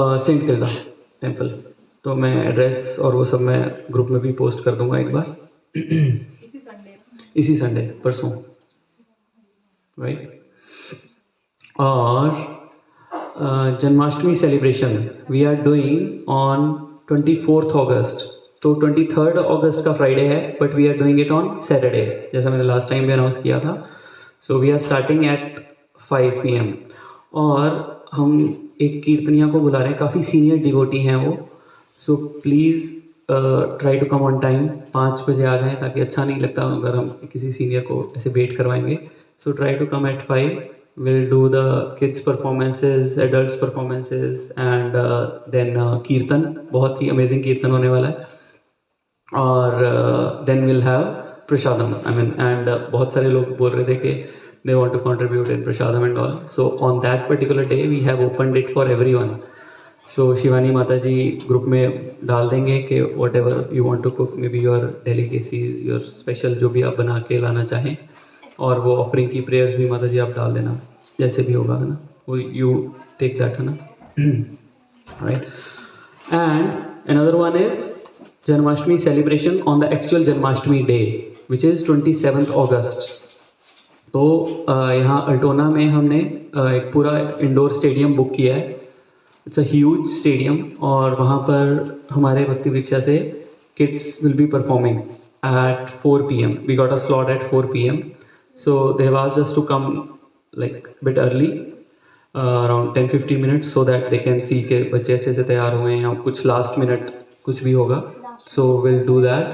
Saint Kilda temple. तो मैं address और वो सब मैं ग्रुप में भी पोस्ट कर दूंगा एक बार इसी संडे परसों, राइट। और Janmashtami celebration we are doing on 24th अगस्त। तो 23rd अगस्त का फ्राइडे है, but we are doing it on Saturday, जैसा मैंने लास्ट टाइम भी अनाउंस किया था। So we are starting at 5 PM। और हम एक कीर्तनिया को बुला रहे हैं, काफ़ी सीनियर डिवोटी हैं वो। So please try to come on time, 5 बजे आ जाएं, ताकि अच्छा नहीं लगता अगर हम किसी सीनियर को ऐसे वेट करवाएंगे। So try to come at 5। We'll do the kids performances, adults performances and then कीर्तन, बहुत ही अमेजिंग कीर्तन होने वाला है। और then we'll have prasadam, I mean, and बहुत सारे लोग बोल रहे थे कि they want to contribute in prasadam and all. So on that particular day we have opened it for everyone. So Shivani माता जी ग्रुप में डाल देंगे कि whatever you want to cook, maybe your delicacies, your special जो भी आप बना के लाना चाहें, और वो ऑफरिंग की प्रेयर्स भी माता जी आप डाल देना, जैसे भी होगा, है ना, वो यू टेक दैट, है ना, right. And another one is Janmashtami celebration on the actual Janmashtami day which is 27th अगस्त। तो यहाँ अल्टोना में हमने एक पूरा इंडोर स्टेडियम बुक किया है। इट्स अ ह्यूज स्टेडियम, और वहाँ पर हमारे भक्ति वृक्षा से kids will be performing at 4 PM. We got a slot at 4 PM. So they've asked us to come like a bit early, around 10-15 minutes, so that they can see कि बच्चे अच्छे से तैयार हुए हैं, या कुछ last minute कुछ भी होगा। So we'll do that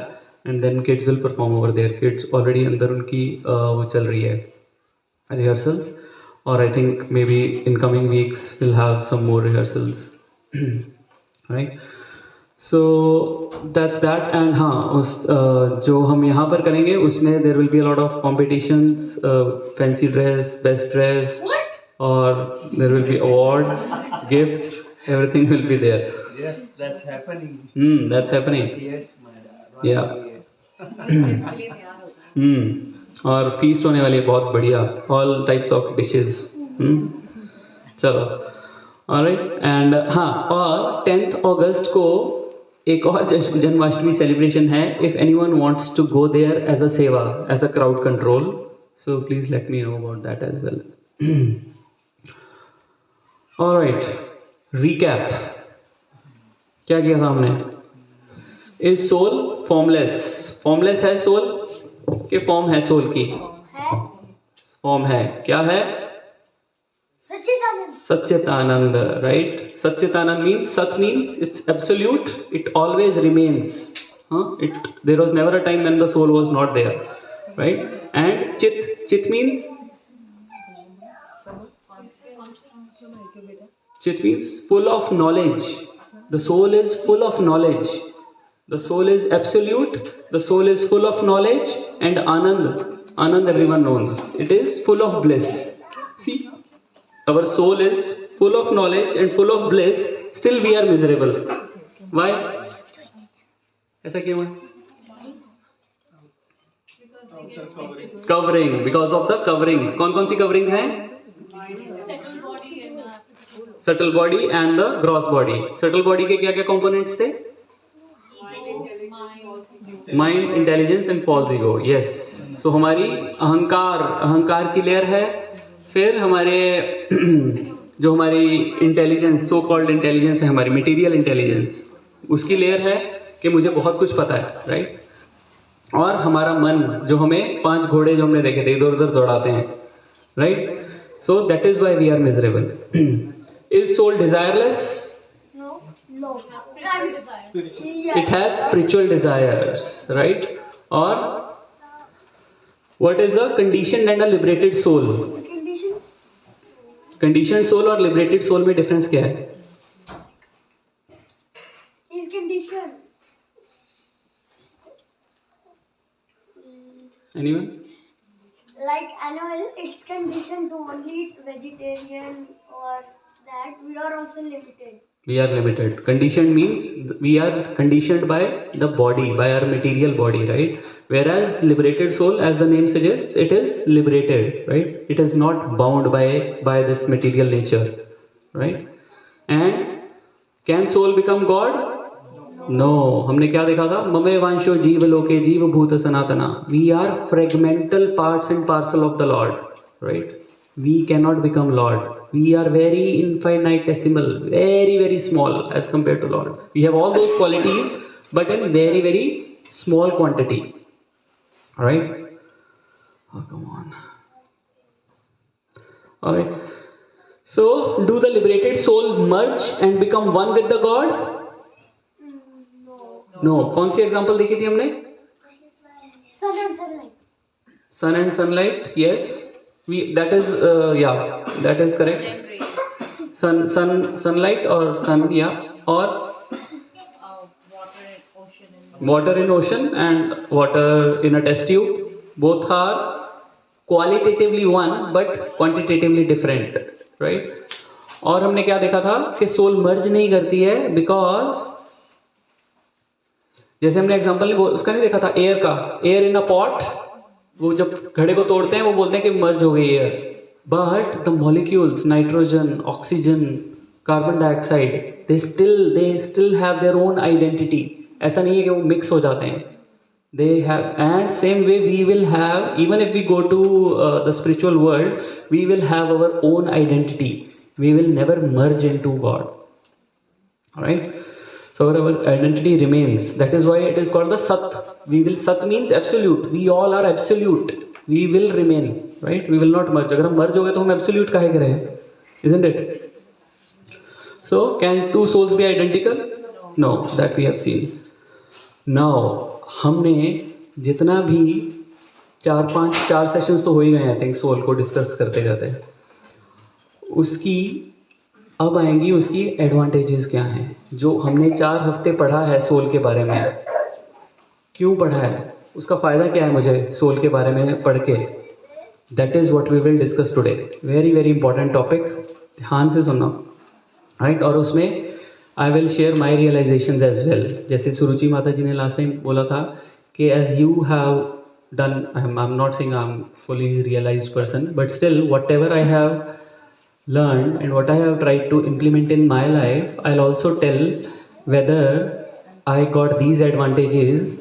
and then kids will perform over there. Kids already अंदर उनकी वो चल रही है rehearsals, or I think maybe in coming weeks we'll have some more rehearsals, right? So that's that. And हाँ, उस जो हम यहाँ पर करेंगे उसमें there will be a lot of competitions, fancy dress, best dress, और there will be awards, gifts, everything will be there. Yes, that's happening. That's happening. Yes, my Yeah. और फीस्ट होने वाली है बहुत बढ़िया, ऑल टाइप्स ऑफ डिशेस। चलो, alright. And हाँ, और 10th अगस्त को एक और जन्माष्टमी सेलिब्रेशन है। If anyone wants to go there as a सेवा, as a crowd control, so please let me know about that as well. Alright, recap, क्या किया था हमने? Is soul formless? फॉर्मलेस है सोल कि फॉर्म है सोल की? फॉर्म है। क्या है? सच्चिदानंद, राइट। सच्चिदानंद मीन्स, सत means it's absolute, it always remains. There was never a time when the soul was not there, right? And chit means, chit means full of knowledge. The soul is full of knowledge. The soul is absolute, the soul is full of knowledge, and Anand everyone knows, it is full of bliss. See, our soul is full of knowledge and full of bliss, still we are miserable. Why? ऐसा क्यों है? Covering, because of the coverings. कौन कौन सी coverings हैं? Subtle body and the gross body. Subtle body के क्या क्या components थे? Mind, intelligence and false ego. Yes. So हमारी अहंकार की लेयर है, फिर हमारे जो हमारी इंटेलिजेंस, सो कॉल्ड इंटेलिजेंस है, हमारी मटेरियल इंटेलिजेंस, उसकी लेयर है कि मुझे बहुत कुछ पता है, राइट। और हमारा मन, जो हमें 5 घोड़े जो हमने देखे थे इधर उधर दौड़ाते हैं, right. So that is why we are miserable. Is soul desireless? No. It has spiritual desires, right? Or what is a conditioned and a liberated soul? Conditioned soul और liberated soul में difference क्या है? Is conditioned. Anyone? Like animal, it's conditioned to only eat vegetarian or that. We are also limited. We are limited. Conditioned means we are conditioned by the body, by our material body, right? Whereas liberated soul, as the name suggests, it is liberated, right? It is not bound by this material nature, right? And can soul become God? No. हमने क्या देखा था? ममे वांशो जीव लोके जीव भूत सनातना. We are fragmental parts and parcel of the lord, right? We cannot become Lord. We are very infinitesimal, very, very small as compared to Lord. We have all those qualities, but in very, very small quantity. Alright? Oh, come on. Alright. So, do the liberated soul merge and become one with the God? No. कौन सी example देखी थी हमने? Sun and sunlight. Sun and sunlight, yes. That is, that is correct. Sunlight or sun, yeah. Or water in ocean and water in a test tube. Both are qualitatively one but quantitatively different, right? और हमने क्या देखा था कि soul मर्ज नहीं करती है because जैसे हमने एग्जांपल उसका नहीं देखा था, एयर का. एयर इन अ पॉट, वो जब घड़े को तोड़ते हैं वो बोलते हैं कि मर्ज हो गई air. But the molecules, nitrogen, oxygen, carbon dioxide, they still have their own identity. ऐसा नहीं है कि वो मिक्स हो जाते हैं. They have, and same way we will have, even if we go to the spiritual world, we will have our own identity. We will never merge into God. Alright? So our identity remains. That is why it is called the Sat. Sat means absolute. We all are absolute. We will remain. Right? We will not merge. अगर हम merge हो गए तो हम absolute काहे के रहे? Isn't it? So can two souls be identical? No, that we have seen. Now हमने जितना भी 4 सेशंस तो हो ही गए आई थिंक सोल को डिस्कस करते करते. उसकी अब आएंगी उसकी एडवांटेजेस क्या हैं. जो हमने 4 हफ्ते पढ़ा है सोल के बारे में, क्यों पढ़ा है, उसका फ़ायदा क्या है मुझे सोल के बारे में पढ़ के, that is what we will discuss today. Very very important topic, ध्यान से सुनना, राइट? और उसमें I will share my realisations as well. जैसे सुरुचि माता जी ने लास्ट टाइम बोला था कि as you have done, I am not saying I am fully realised person, but still whatever I have learned and what I have tried to implement in my life, I'll also tell whether I got these advantages.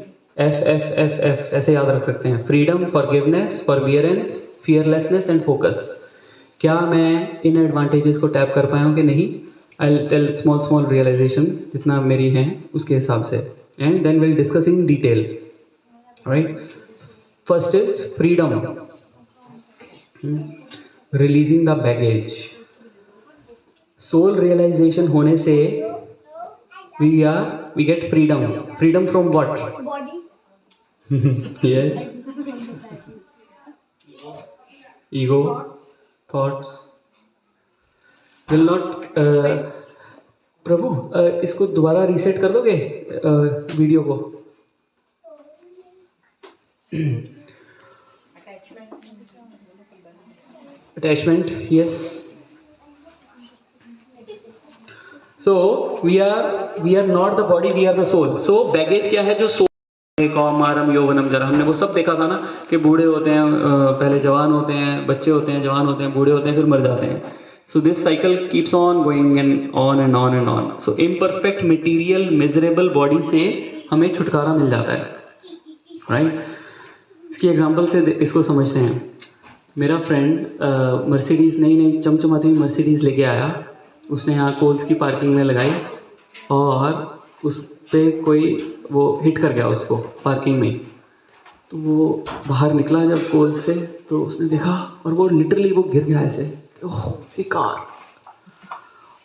F ऐसे याद रख सकते हैं. Freedom, forgiveness, forbearance, fearlessness and focus. क्या मैं इन advantages को tap कर पाया हूँ कि नहीं? I'll tell small realizations जितना मेरी हैं उसके हिसाब से, and then we'll discuss in detail. Right? First is freedom. Releasing the baggage. Soul realisation होने से we get freedom. Freedom from what? Body. Yes. Ego, thoughts will not. प्रभु इसको दोबारा रीसेट कर दोगे वीडियो को? Attachment, yes. So we are not the body, we are the soul. So baggage क्या है? जो soul, कौमारम यौवनम जरा, हमने वो सब देखा था ना कि बूढ़े होते हैं, पहले जवान होते हैं, बच्चे होते हैं, जवान होते हैं, बूढ़े होते हैं, फिर मर जाते हैं. So this cycle keeps on going and on and on and on. So imperfect material miserable body से हमें छुटकारा मिल जाता है, right? इसकी एग्जांपल से इसको समझते हैं. मेरा फ्रेंड मर्सिडीज़ नई चमचमाती हुई मर्सिडीज़ लेके आया. उसने यहाँ कोल्स की पार्किंग में लगाई और उस पर कोई वो हिट कर गया उसको पार्किंग में. तो वो बाहर निकला जब कोल्स से तो उसने देखा और वो लिटरली वो गिर गया ऐसे, ओह ये कार.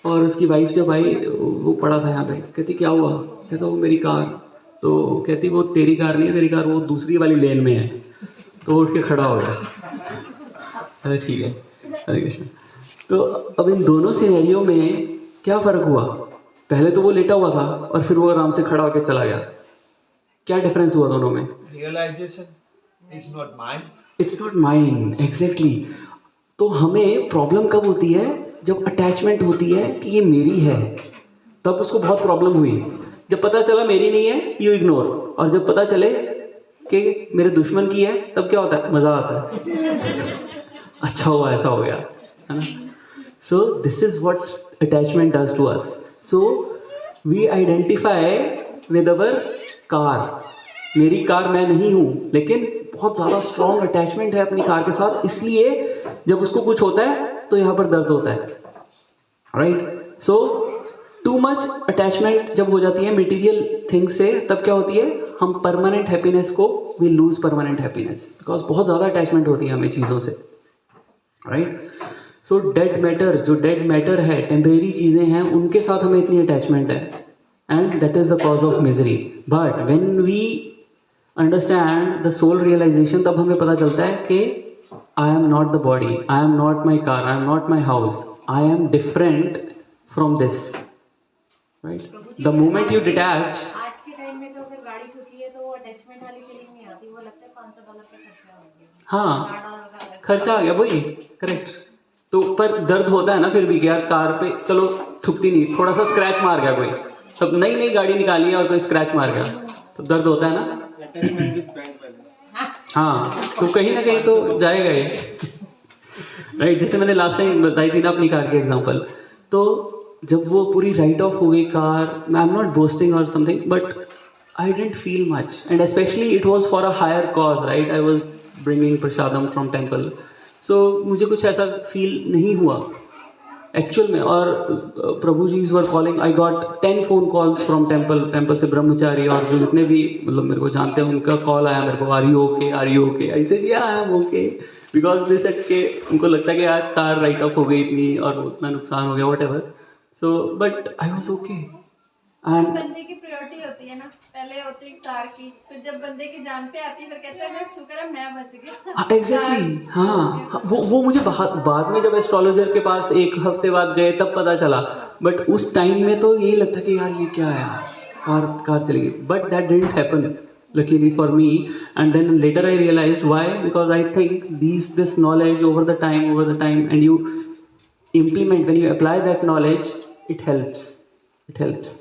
और उसकी वाइफ जब आई वो पड़ा था यहाँ पे, कहती क्या हुआ? कहता वो मेरी कार. तो कहती वो तेरी कार नहीं है, तेरी कार वो दूसरी वाली लेन में है. तो वो उठ के खड़ा हो गया. अरे ठीक है, हरे कृष्ण. तो अब इन दोनों सिनेरियो में क्या फ़र्क हुआ? पहले तो वो लेटा हुआ था और फिर वो आराम से खड़ा होकर चला गया. क्या डिफरेंस हुआ दोनों में? Realization is not mine. It's not mine, exactly. तो हमें प्रॉब्लम कब होती है? जब अटैचमेंट होती है कि ये मेरी है, तब उसको बहुत प्रॉब्लम हुई. जब पता चला मेरी नहीं है, यू इग्नोर. और जब पता चले कि मेरे दुश्मन की है, तब क्या होता है? मज़ा आता है. अच्छा हुआ ऐसा हो गया, है ना? So this is what attachment does to us. So we identify with our car. मेरी कार मैं नहीं हूँ, लेकिन बहुत ज़्यादा स्ट्रॉन्ग अटैचमेंट है अपनी कार के साथ, इसलिए जब उसको कुछ होता है तो यहाँ पर दर्द होता है. राइट. सो टू मच अटैचमेंट जब हो जाती है मटेरियल थिंग से, तब क्या होती है, हम परमानेंट हैप्पीनेस को we lose permanent happiness, because बहुत ज़्यादा अटैचमेंट होती है हमें चीज़ों से. राइट. सो डेड मैटर, जो डेड मैटर है, टेम्परेरी चीज़ें हैं, उनके साथ हमें इतनी अटैचमेंट है, and that is the cause of misery. But when we understand the soul realization, तब हमें पता चलता है कि I am not the body, I am not my car, I am not my house, I am different from this. Right. The moment you detach. आज के time में तो अगर गाड़ी ठुकी है तो वो अटैचमेंट वाली फीलिंग नहीं आती, वो लगता है $500 का खर्चा हो गया, हाँ, $4 का अलग। खर्चा आ गया, वही. करेक्ट. तो पर दर्द होता है ना फिर भी कि यार कार पे चलो ठुकती नहीं, थोड़ा सा स्क्रैच मार गया कोई, तब नई नई गाड़ी निकाली है और कोई स्क्रैच मार गया, तो दर्द होता है ना. हाँ, तो कहीं ना कहीं तो जाएगा ही. राइट. जैसे मैंने लास्ट टाइम बताई थी ना अपनी कार की एग्जांपल, तो जब वो पूरी राइट ऑफ हो गई car, I am not boasting और something, but I didn't feel much, and specially it was for a higher cause. Right. I was bringing prasadam from temple, so मुझे कुछ ऐसा फील नहीं हुआ एक्चुअल में. और Prabhu ji were calling, I got 10 phone calls from temple से ब्रह्मचारी और जो जितने भी मतलब मेरे को जानते हैं, उनका कॉल आया मेरे को, are you okay, are you okay. I said yeah I am okay, because they said के उनको लगता है कि यार कार राइट ऑफ हो गई इतनी और उतना नुकसान हो गया, what ever. So but I was okay. And बंदे की प्रायोरिटी होती है ना, पहले होती है कार की, फिर जब बंदे की जान पे आती है फिर कहते हैं शुक्र है मैं बच गया. एग्जैक्टली. हाँ, वो मुझे बाद में जब एस्ट्रोलॉजर के पास एक हफ्ते बाद गए तब पता चला, बट उस टाइम में तो यही लगता कि यार ये क्या है यार, कार चली गई. But that didn't happen luckily for me, and then later I realized why, because I think this knowledge over the time, and you implement, when you apply that knowledge, it helps.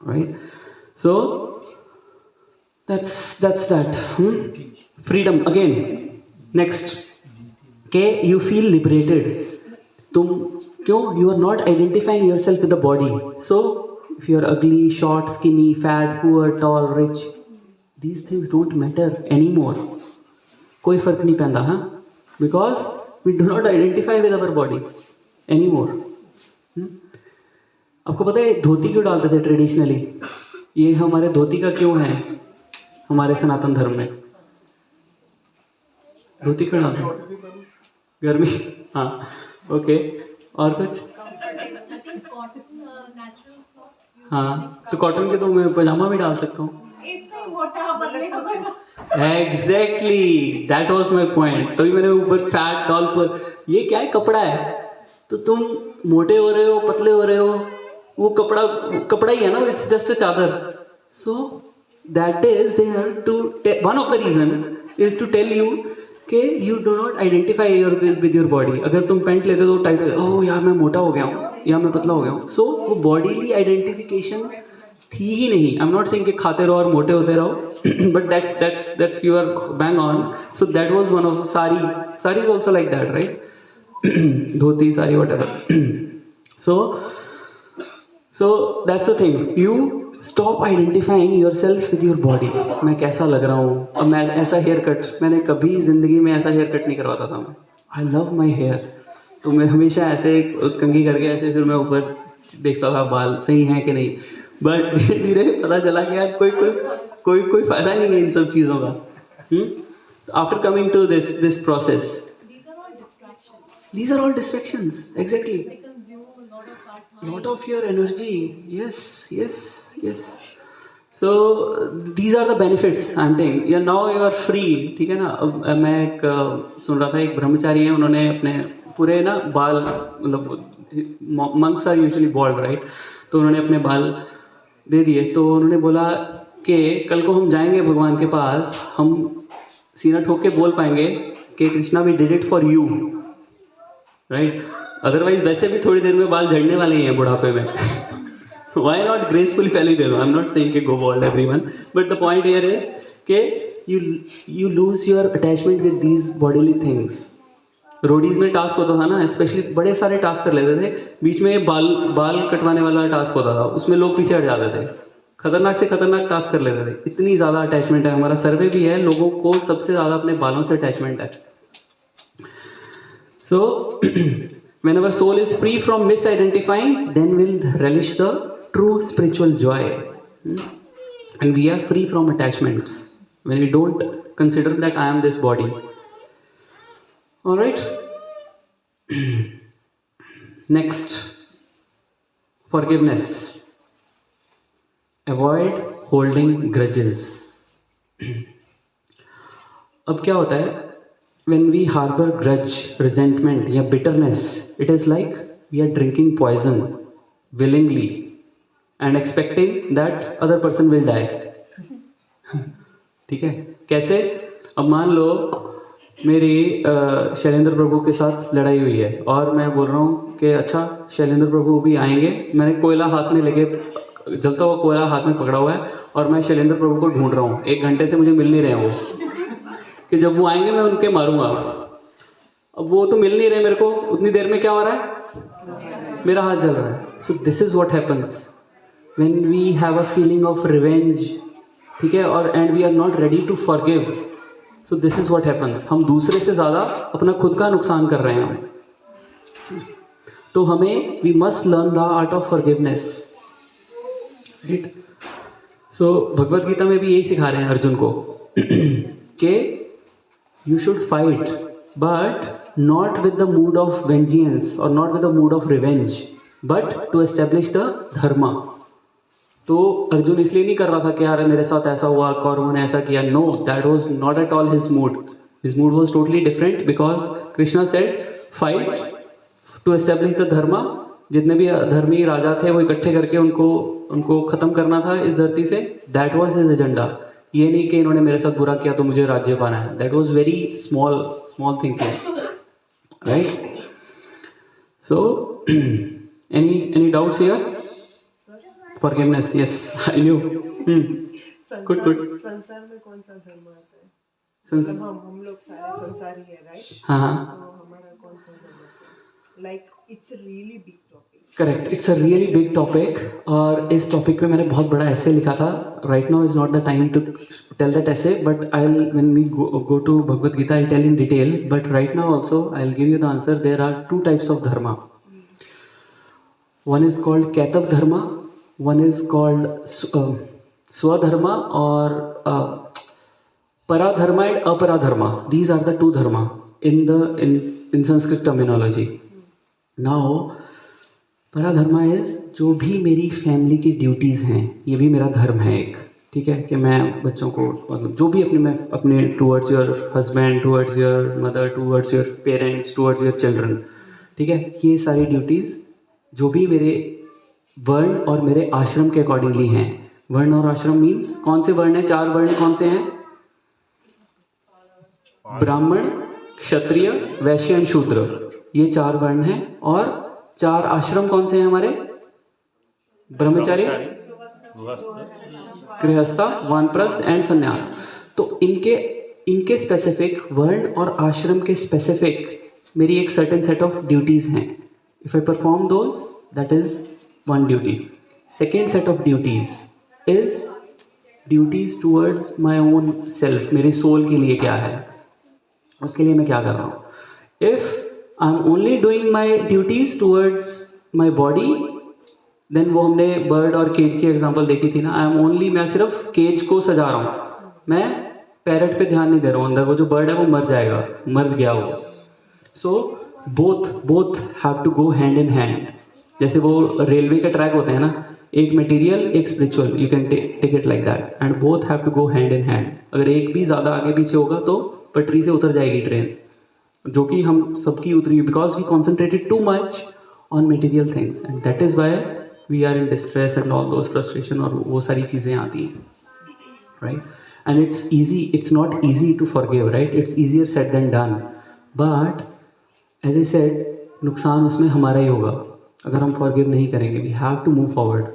Right. So that's that. Freedom again. Next, okay, you feel liberated. तुम क्यों, you are not identifying yourself with the body. So if you are ugly, short, skinny, fat, poor, tall, rich, these things don't matter anymore. कोई फर्क नहीं पैंदा. हाँ, because we do not identify with our body anymore. आपको पता है धोती क्यों डालते थे ट्रेडिशनली? ये हमारे धोती का क्यों है हमारे सनातन धर्म में? धोती क्यों डालते हैं? गर्मी. हाँ, ओके. और कुछ? हाँ, तो कॉटन के तो मैं पजामा भी डाल सकता हूँ. इसमें मोटा पतले का कोई exactly, that was my point. तभी मैंने ऊपर फैट डॉल पर, ये क्या है, कपड़ा है. तो तुम मोटे हो रहे हो, पतले हो रहे हो, वो कपड़ा ही है ना, इट्स जस्ट अ चादर. So that is there to, one of the reason is to tell you कि you do not identify your with your body. अगर तुम पैंट लेते हो तो टाइट, ओह यार मैं मोटा हो गया हूँ या मैं पतला हो गया हूँ. सो वो बॉडीली आइडेंटिफिकेशन थी ही नहीं. आई एम नॉट सेइंग कि खाते रहो और मोटे होते रहो, but that's you are bang on. So that was one of सारी is also like that, right. Dhoti, sari, whatever. So that's the thing. You stop identifying yourself with your body. मैं कैसा लग रहा हूँ, अब मैं ऐसा हेयर कट, मैंने कभी ज़िंदगी में ऐसा हेयर कट नहीं करवाता था मैं. I love my hair. तो मैं हमेशा ऐसे कंघी करके ऐसे फिर मैं ऊपर देखता था बाल सही हैं कि नहीं. बट धीरे धीरे पता चला कि यार कोई फ़ायदा नहीं है इन सब चीज़ों का. After coming to this process, these are all distractions. Exactly. Lot of your energy. Yes. So these are the benefits I'm saying. Now you are free. ठीक है ना. अब मैं एक सुन रहा था, एक ब्रह्मचारी है, उन्होंने अपने पूरे ना बाल, मतलब monks are usually bald, right? तो उन्होंने अपने बाल दे दिए. तो उन्होंने बोला कि कल को हम जाएंगे भगवान के पास, हम सीना ठोक के बोल पाएंगे कि Krishna we did it for you, right. Otherwise वैसे भी थोड़ी देर में बाल झड़ने वाले ही हैं बुढ़ापे में. वाई नॉट ग्रेसफुली पहले ही दे दो. आई एम नॉट सेइंग कि go bald everyone, but the point here is कि you lose your attachment with these bodily things. Roadies में टास्क होता था ना, स्पेशली बड़े सारे टास्क कर लेते थे, बीच में बाल कटवाने वाला टास्क होता था, उसमें लोग पीछे हट जाते थे, खतरनाक से खतरनाक टास्क कर लेते थे। इतनी ज़्यादा अटैचमेंट है, हमारा सर्वे भी है, लोगों को सबसे ज़्यादा अपने बालों से अटैचमेंट है। सो whenever soul is free from misidentifying, then will relish the true spiritual joy. And we are free from attachments when we don't consider that I am this body. All right. Next, forgiveness. Avoid holding grudges. अब क्या होता है, when we harbor grudge, resentment या bitterness, it is like we are drinking poison willingly and expecting that other person will die. ठीक है, कैसे? अब मान लो मेरी शैलेंद्र प्रभु के साथ लड़ाई हुई है और मैं बोल रहा हूँ कि अच्छा शैलेंद्र प्रभु भी आएंगे, मैंने कोयला हाथ में लेके, जलता हुआ कोयला हाथ में पकड़ा हुआ है और मैं शैलेंद्र प्रभु को ढूंढ रहा हूँ, 1 घंटे से मुझे मिल नहीं रहे वो, कि जब वो आएंगे मैं उनके मारूंगा। अब वो तो मिल नहीं रहे मेरे को, उतनी देर में क्या हो रहा है, मेरा हाथ जल रहा है। So this is what happens when we have a feeling of revenge, ठीक है, और and we are not ready to forgive. So this is what happens, हम दूसरे से ज़्यादा अपना खुद का नुकसान कर रहे हैं। तो हमें we must learn the art of forgiveness, right. So Bhagavad Gita में भी यही सिखा रहे हैं अर्जुन को कि you should fight, but not with the mood of vengeance or not with the mood of revenge, but to establish the dharma. तो अर्जुन इसलिए नहीं कर रहा था कि यार मेरे साथ ऐसा हुआ, कौरवों ने ऐसा किया, no, that was not at all his mood. His mood was totally different because Krishna said fight to establish the dharma. जितने भी धर्मी राजा थे वो इकट्ठे करके उनको ख़त्म करना था इस धरती से, that was his agenda. ये नहीं कि इन्होंने मेरे साथ बुरा किया तो मुझे राज्य पाना है, that was very small thinking, right. So any doubts here? Forgiveness, yes, I knew. Good good. संसार में कौन सा धर्म आता है? संस- मतलब हम लोग सारे संसारी है, राइट? हाँ हाँ, तो हमारा कौन सा धर्म आता है? Like it's a really big topic. Correct, it's a really big topic, और इस टॉपिक पे मैंने बहुत बड़ा ऐसे लिखा था। Right now is not the time to tell that ऐसे, but I will when we go to Bhagavad Gita I tell in detail, but right now also I will give you the answer. There are 2 types of dharma. One is called Kaitav dharma, one is called Swadharma or Paradharma and Aparadharma. These are the 2 dharma in Sanskrit terminology. Now पराधर्मा is जो भी मेरी family की duties हैं, ये भी मेरा धर्म है एक, ठीक है, कि मैं बच्चों को मतलब जो भी मैं अपने towards your husband, towards your mother, towards your parents, towards your children, ठीक है, ये सारी ड्यूटीज़ जो भी मेरे वर्ण और मेरे आश्रम के अकॉर्डिंगली हैं। वर्ण और आश्रम मीन्स कौन से वर्ण हैं? 4 वर्ण कौन से हैं? ब्राह्मण, क्षत्रिय, वैश्य एंड शूद्र, ये 4 वर्ण हैं। और 4 आश्रम कौन से हैं हमारे? ब्रह्मचारी, गृहस्था, वानप्रस्थ एंड संन्यास। तो इनके स्पेसिफिक वर्ण और आश्रम के स्पेसिफिक मेरी एक सर्टेन सेट ऑफ ड्यूटीज़ हैं। If I perform those, that is one duty. Second set of duties is duties towards my own self, मेरी सोल के लिए क्या है, उसके लिए मैं क्या कर रहा हूँ। If I am only doing my duties towards my body, then वो हमने बर्ड और केज की एग्जांपल देखी थी ना। आई एम ओनली, मैं सिर्फ केज को सजा रहा हूँ, मैं पैरट पे ध्यान नहीं दे रहा हूँ, अंदर वो जो बर्ड है वो मर जाएगा, मर गया वो। So both have to go hand in hand. जैसे वो रेलवे के ट्रैक होते हैं ना, एक मटेरियल एक spiritual, you can take it like that, and both have to go hand in hand. अगर एक भी ज़्यादा आगे पीछे होगा तो पटरी से उतर जाएगी ट्रेन, जो कि हम सबकी उतरी, because we concentrated too much on material things, and that is why we are in distress and all those frustration, और वो सारी चीज़ें आती हैं, right. And it's easy, it's not easy to forgive, right, it's easier said than done, but as I said, नुकसान उसमें हमारा ही होगा अगर हम फॉरगिव नहीं करेंगे। We have to move forward,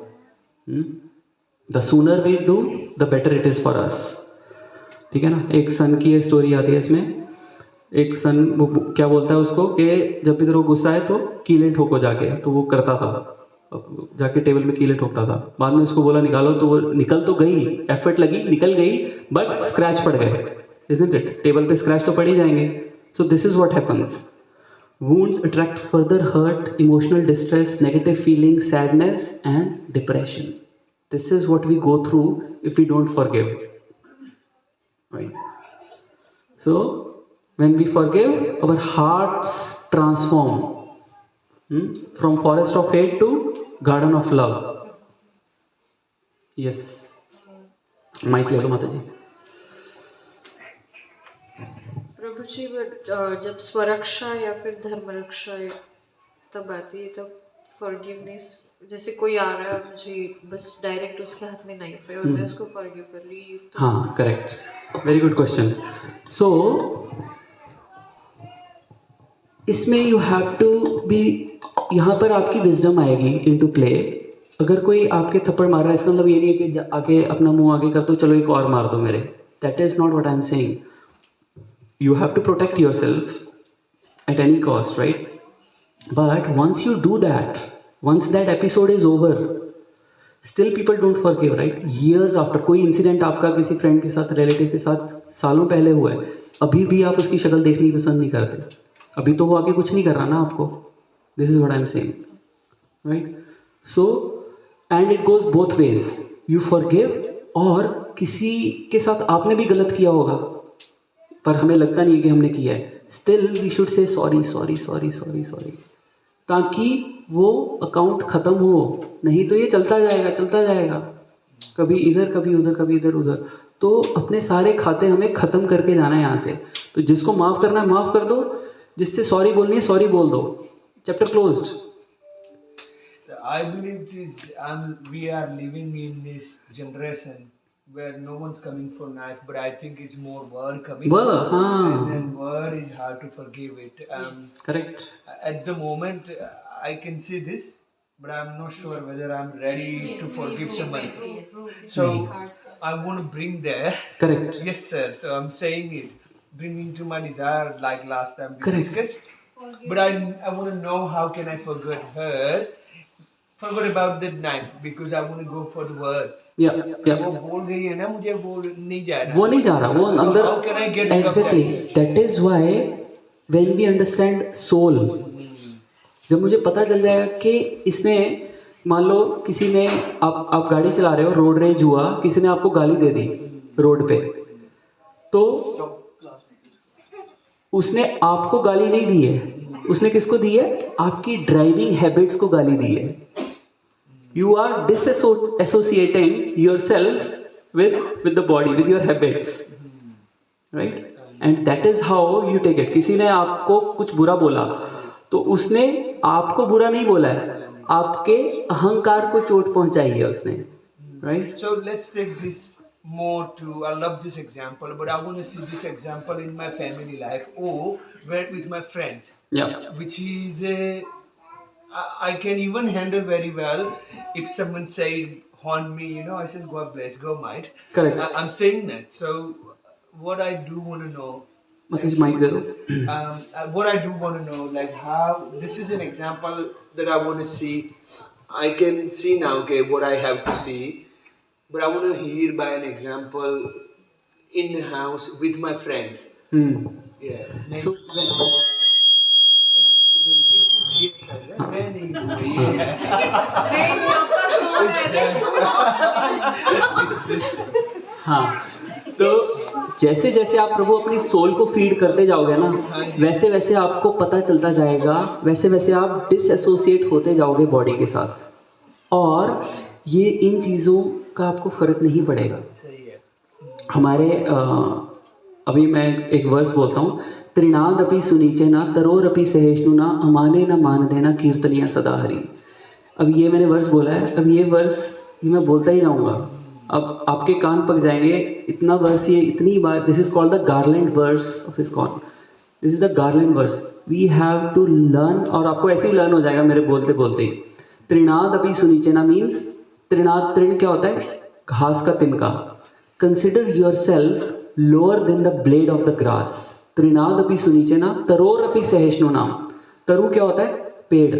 the sooner we do the better it is for us, ठीक है ना। एक सन की स्टोरी आती है इसमें, एक सन वो क्या बोलता है उसको कि जब भी तेरे को गुस्सा है तो कीलें ठोको जाके, तो वो करता था, अब जाके टेबल में कीलें ठोकता था। बाद में उसको बोला निकालो, तो वो निकल तो गई, एफर्ट लगी, निकल गई, बट स्क्रैच पड़ गए, इजंट इट? टेबल पे स्क्रैच तो पड़ ही जाएंगे। सो this is what happens. Wounds attract further hurt, emotional distress, negative feelings, sadness, and depression. This is what we go through if we don't forgive. Right? So, when we forgive, our hearts transform from forest of hate to garden of love. Yes. Mic ले लो माता जी। प्रभु जी, जब स्वरक्षा या फिर धर्म रक्षा तब आती है, तब फॉरगिवनेस, जैसे कोई आ रहा है मुझे बस डायरेक्ट उसके हाथ में नाइफ है और मैं उसको फॉरगिव कर रही हूँ, तो हाँ, करेक्ट, वेरी गुड क्वेश्चन। सो इसमें यू हैव टू बी, यहाँ पर आपकी विजडम आएगी इनटू प्ले। अगर कोई आपके थप्पड़ मार रहा है, इसका मतलब ये नहीं है कि आगे अपना मुंह आगे कर दो, चलो एक और मार दो मेरे। That is not what I am saying. You have to protect yourself at any cost, right? But once you do that, once that episode is over, still people don't forgive, right? Years after, कोई incident आपका किसी friend के साथ, relative के साथ सालों पहले हुआ है, अभी भी आप उसकी शक्ल देखनी पसंद नहीं करते। अभी तो वो आगे कुछ नहीं कर रहा ना आपको। This is what I am saying, right? So and it goes both ways. You forgive, और किसी के साथ आपने भी गलत किया होगा पर हमें लगता नहीं है कि हमने किया है, still we should say sorry sorry sorry sorry sorry, ताकि वो अकाउंट ख़त्म हो। नहीं तो ये चलता जाएगा, चलता जाएगा, कभी इधर कभी उधर, कभी इधर उधर। तो अपने सारे खाते हमें ख़त्म करके जाना है यहाँ से। तो जिसको माफ़ करना है माफ़ कर दो, जिससे सॉरी बोलनी है सॉरी बोल दो, chapter closed. I believe we are living in this generation where no one's coming for knife, but I think it's more word coming. And then word is hard to forgive it. Correct. At the moment, I can see this, but I'm not sure whether I'm ready to forgive somebody. So I want to bring there. Correct. Yes, sir. So I'm saying it, bringing to my desire like last time we discussed. But I want to know how can I forget her. Forgot about the knife because I want to go for the word. Yeah. वो बोल रही है ना, मुझे बोल नहीं जा रहा। वो नहीं जा रहा, वो अंदर। How can I get rid of Exactly. that? That is why when we understand soul, जब मुझे पता चल जाएगा कि इसने, मान लो किसी ने, आप गाड़ी चला रहे हो, रोड रेज हुआ, किसी ने आपको गाली दे दी रोड पे, तो उसने आपको गाली नहीं दी है, उसने किसको दी है? आपकी ड्राइविंग हैबिट्स को गाली दी है। You are disassociating yourself with the body, with your habits, right? And that is how you take it. किसी ने आपको कुछ बुरा बोला, तो उसने आपको बुरा नहीं बोला है, आपके अहंकार को चोट पहुंचाई है उसने, right? So let's take this more to, I love this example, but I want to see this example in my family life or with my friends. Yeah. Which is I can even handle very well if someone say haunt me, you know, I says God bless, go might. Correct. I'm saying that. So what I do want to know, मतलब mic दे दो। what I do want to know, like how this is an example that I want to see. I can see now, okay, what I have to see, but I want to hear by an example in the house with my friends. Yeah. So हाँ, तो जैसे जैसे आप प्रभु अपनी soul को feed करते जाओगे ना, वैसे वैसे आपको पता चलता जाएगा, वैसे वैसे आप डिसएसोसिएट होते जाओगे बॉडी के साथ, और ये इन चीज़ों का आपको फ़र्क नहीं पड़ेगा। हमारे अभी मैं एक वर्स बोलता हूँ, त्रिनादपि सुनीचेना तरोरपि सहेष्णुना अमाने न मान देना कीर्तनिया सदा हरि। अब ये मैंने वर्स बोला है, अब ये वर्स मैं बोलता ही रहूँगा, अब आपके कान पक जाएंगे, इतना वर्स ये इतनी बार। This is called the garland verse of ISKCON, this is the garland verse. We have to learn, और आपको ऐसे ही लर्न हो जाएगा मेरे बोलते बोलते ही। त्रिनादपि सुनीचेना मीन्स, त्रिनाद, तृण क्या होता है? घास का तिनका। Consider yourself lower than the blade of the grass, तृणादपि सुनीचना तरोरपि सहिष्णु नाम. तरु क्या होता है? पेड़.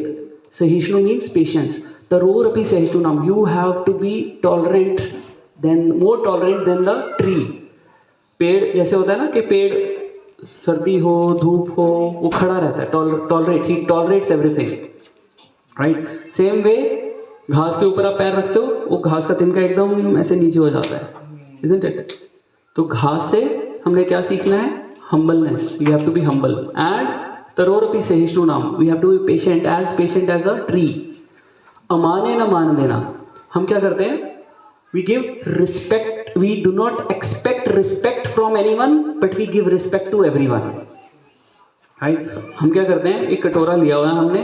सहिष्णु मीन्स पेशेंस. तरोरपि सहिष्णु नाम. You have to be tolerant then more tolerant than the tree. पेड़ जैसे होता है ना कि पेड़ सर्दी हो धूप हो वो खड़ा रहता है, tolerate, he tolerates everything, right. Same way घास के ऊपर आप पैर रखते हो, वो घास का तिनका एकदम ऐसे नीचे हो जाता है, इजंट इट. तो घास से हमने क्या सीखना है? Humbleness. You have to be humble. And तरोरपि सहिष्णु नाम. We have to be patient as a tree. अमाने न मान देना. हम क्या करते हैं? We give respect. We do not expect respect from anyone, but we give respect to everyone. Right? हम क्या करते हैं? एक कटोरा लिया हुआ है हमने,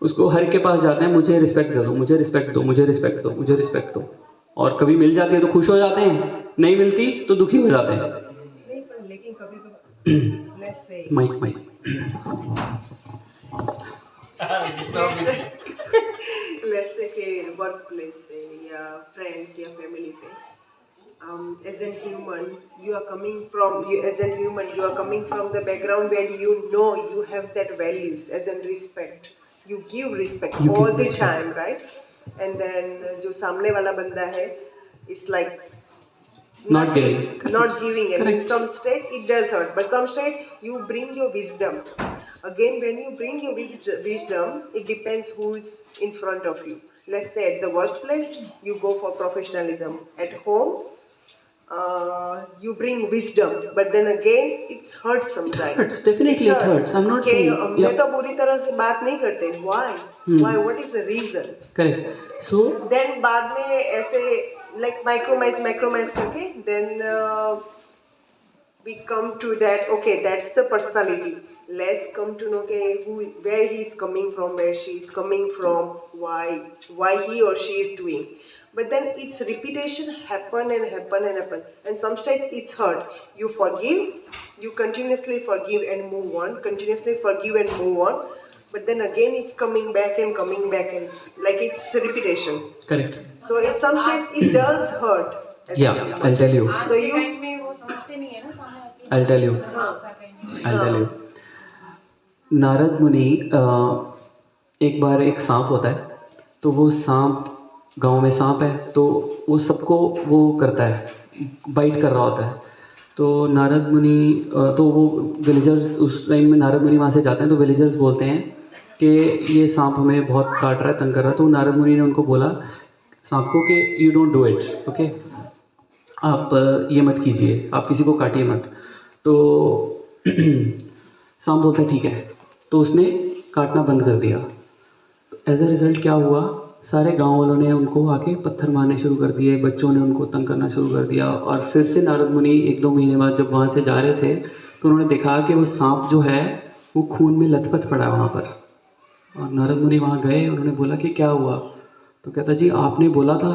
उसको हर के पास जाते हैं, मुझे रिस्पेक्ट दे दो, मुझे रिस्पेक्ट दो, मुझे रिस्पेक्ट दो, मुझे रिस्पेक्ट दो. और कभी मिल जाती है तो खुश हो जाते हैं, नहीं मिलती तो दुखी हो जाते हैं. नहीं पर लेकिन कभी let's say mic let's say कि वर्क प्लेस से या फ्रेंड्स या फैमिली पे as an human you are coming from the background where you know you have that values as in respect. You give respect You all give the respect. time, right? And then जो सामने वाला बंदा है it's like Not nothing, giving. not giving, and Correct. some stage it does hurt, but some stage you bring your wisdom. Again, when you bring your wisdom, it depends who is in front of you. Let's say at the workplace, you go for professionalism. At home, you bring wisdom, but then again, it's hurt sometimes. hurts, definitely it hurts. I'm not कि saying. हमने Yeah. तो बुरी तरह से बात नहीं करते. Why? Why? What is the reason? Correct. So Then बाद में ऐसे like macromise करके then we come to that. Okay, that's the personality. Let's come to know where he is coming from, where she is coming from, why he or she is doing. But then it's repetition happen, and some stage it's hurt. You forgive, you continuously forgive and move on, but then again it's coming back and like it's repetition. correct. So at some stage it does hurt. Yeah, I'll tell you. So you event में वो समझते नहीं है ना सामने वाले I'll tell you. I'll tell you. Narad मुनि एक बार एक सांप होता है, तो वो सांप गांव में सांप है, तो वो सबको वो करता है, बाइट कर रहा होता है. तो नारद मुनि तो वो विलेजर्स उस टाइम में नारद मुनि वहाँ से जाते हैं, तो विलेजर्स बोलते हैं कि ये सांप हमें बहुत काट रहा है, तंग कर रहा है. तो नारद मुनि ने उनको बोला सांप को कि you don't do it, okay, आप ये मत कीजिए, आप किसी को काटिए मत. तो सांप बोलता है ठीक है, तो उसने काटना बंद कर दिया. तो एज अ रिज़ल्ट क्या हुआ? सारे गांव वालों ने उनको आके पत्थर मारने शुरू कर दिए, बच्चों ने उनको तंग करना शुरू कर दिया. और फिर से नारद मुनि 1-2 महीने बाद जब वहाँ से जा रहे थे, तो उन्होंने देखा कि वो सांप जो है वो खून में लथपथ पड़ा है वहाँ पर. और नारद मुनि वहाँ गए, उन्होंने बोला कि क्या हुआ? तो कहता जी आपने बोला था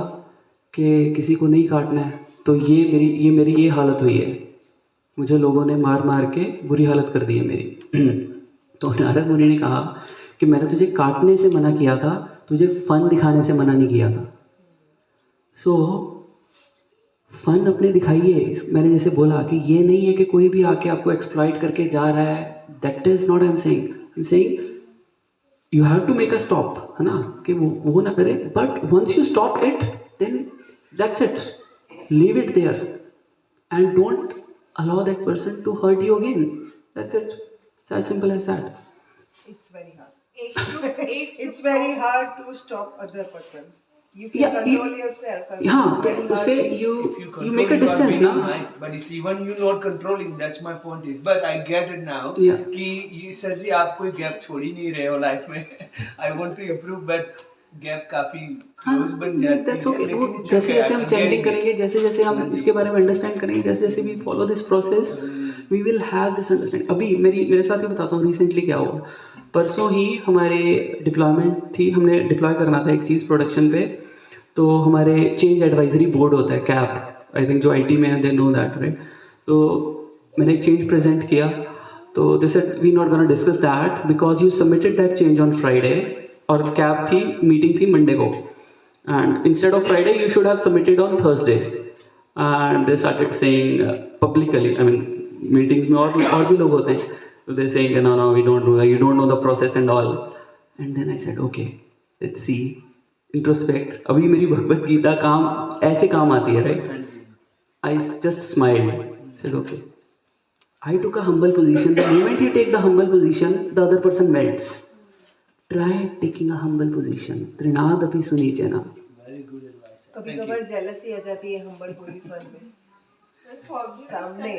कि किसी को नहीं काटना है, तो ये मेरी हालत हुई है, मुझे लोगों ने मार मार के बुरी हालत कर दी है मेरी. तो नारद मुनि ने कहा कि मैंने तुझे काटने से मना किया था, तुझे फन दिखाने से मना नहीं किया था. सो फन अपने दिखाइए. मैंने जैसे बोला कि ये नहीं है कि कोई भी आके आपको एक्सप्लॉइट करके जा रहा है, that is not I am saying you have to make a stop, है ना, कि वो ना करे. But once you stop it then that's it, leave it there and don't allow that person to hurt you again. That's it. It's as simple as that. it's very hard. एक It's very hard to stop other person. You can Yeah, control yourself. and हाँ, it's very hard उससे to- you control, make a you are distance winning, ना. right? But it's even you not controlling. That's my point is. But I get it now. Yeah. कि ये sir जी आप कोई gap छोड़ ही नहीं रहे हो लाइफ में. I want to improve, but gap काफी क्लोज बन जाती That's है. okay. लेकिन वो it's जैसे okay, जैसे हम I'm चैंटिंग getting it. करेंगे, जैसे जैसे हम इसके बारे में अंडरस्टैंड करेंगे, जैसे जैसे we follow this process we will have this understand. अभी मेरे साथ ही बताता हूँ रिसेंटली क्या हुआ. परसों ही हमारे डिप्लॉयमेंट थी, हमने डिप्लॉय करना था एक चीज़ प्रोडक्शन पे. तो हमारे चेंज एडवाइजरी बोर्ड होता है कैप, आई थिंक जो IT में है दे नो दैट, राइट. तो मैंने एक चेंज प्रेजेंट किया, तो they said we not gonna discuss that because you submitted that change on Friday, और कैप थी, मीटिंग थी मंडे को, and instead of Friday you should have submitted on Thursday. And they started saying publicly, I mean meetings में और भी लोग होते हैं, तो they saying no no we don't do that, you don't know the process and all. And then I said okay let's see, introspect. अभी मेरी भगवत गीता काम ऐसे काम आती है, right? I just smiled, said okay. I took a humble position. The moment you take the humble position, the other person melts. Try taking a humble position. Trinadapi sunicena. कभी कभार jealousy आ जाती है हम्बल पोजीशन में. सामने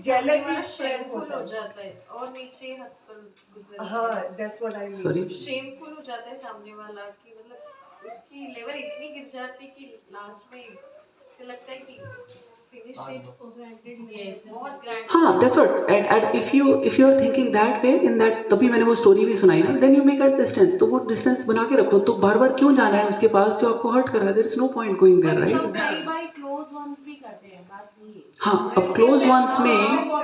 jealousy spread होता हो है. जाता है और नीचे हाथ पर गुजर हाँ, that's what I mean. Sorry. Shameful हो जाता है सामने वाला कि मतलब उसकी लेवल इतनी गिर जाती है कि लास्ट में ऐसे लगता है कि फिनिश इट यस बहुत ग्रैंड. हाँ, that's what. And if you are thinking that way, in that तभी मैंने वो स्टोरी भी सुनाई ना. Then you make a distance. तो वो distance बना के रखो. तो बार बार क्यों जाना है उसके पास जो आपको हर्ट कर रहा है? There is no point going there, right? By close ones भी करते हैं बात ये. हाँ, अब क्लोज वंस में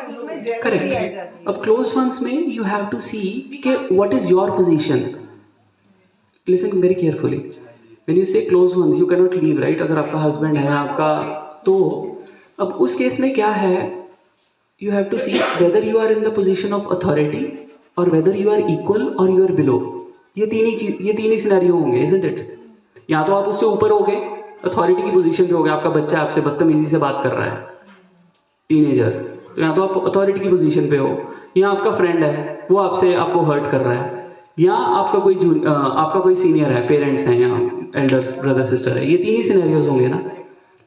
उसमें jealousy आ करेक्ट. जाती है. अब क्लोज वंस में यू हैव टू सी कि what is your position. Listen very carefully. When you say close ones you can not leave, right? अगर आपका हस्बैंड है आपका, तो अब उस केस में क्या है, you have to see whether you are in the position of authority और वेदर यू आर इक्वल और यू आर बिलो. ये तीन ही सिनेरियो होंगे, इजंट इट? या तो आप उससे ऊपर हो गए, अथॉरिटी की पोजीशन पे हो गए, आपका बच्चा आपसे बदतमीजी से बात कर रहा है, टीनेजर, तो या तो आप अथॉरिटी की पोजीशन पे हो, या आपका फ्रेंड है वो आपको हर्ट कर रहा है, या आपका कोई सीनियर है, पेरेंट्स हैं या एल्डर्स ब्रदर सिस्टर है. ये तीन ही सिनेरियोज होंगे ना.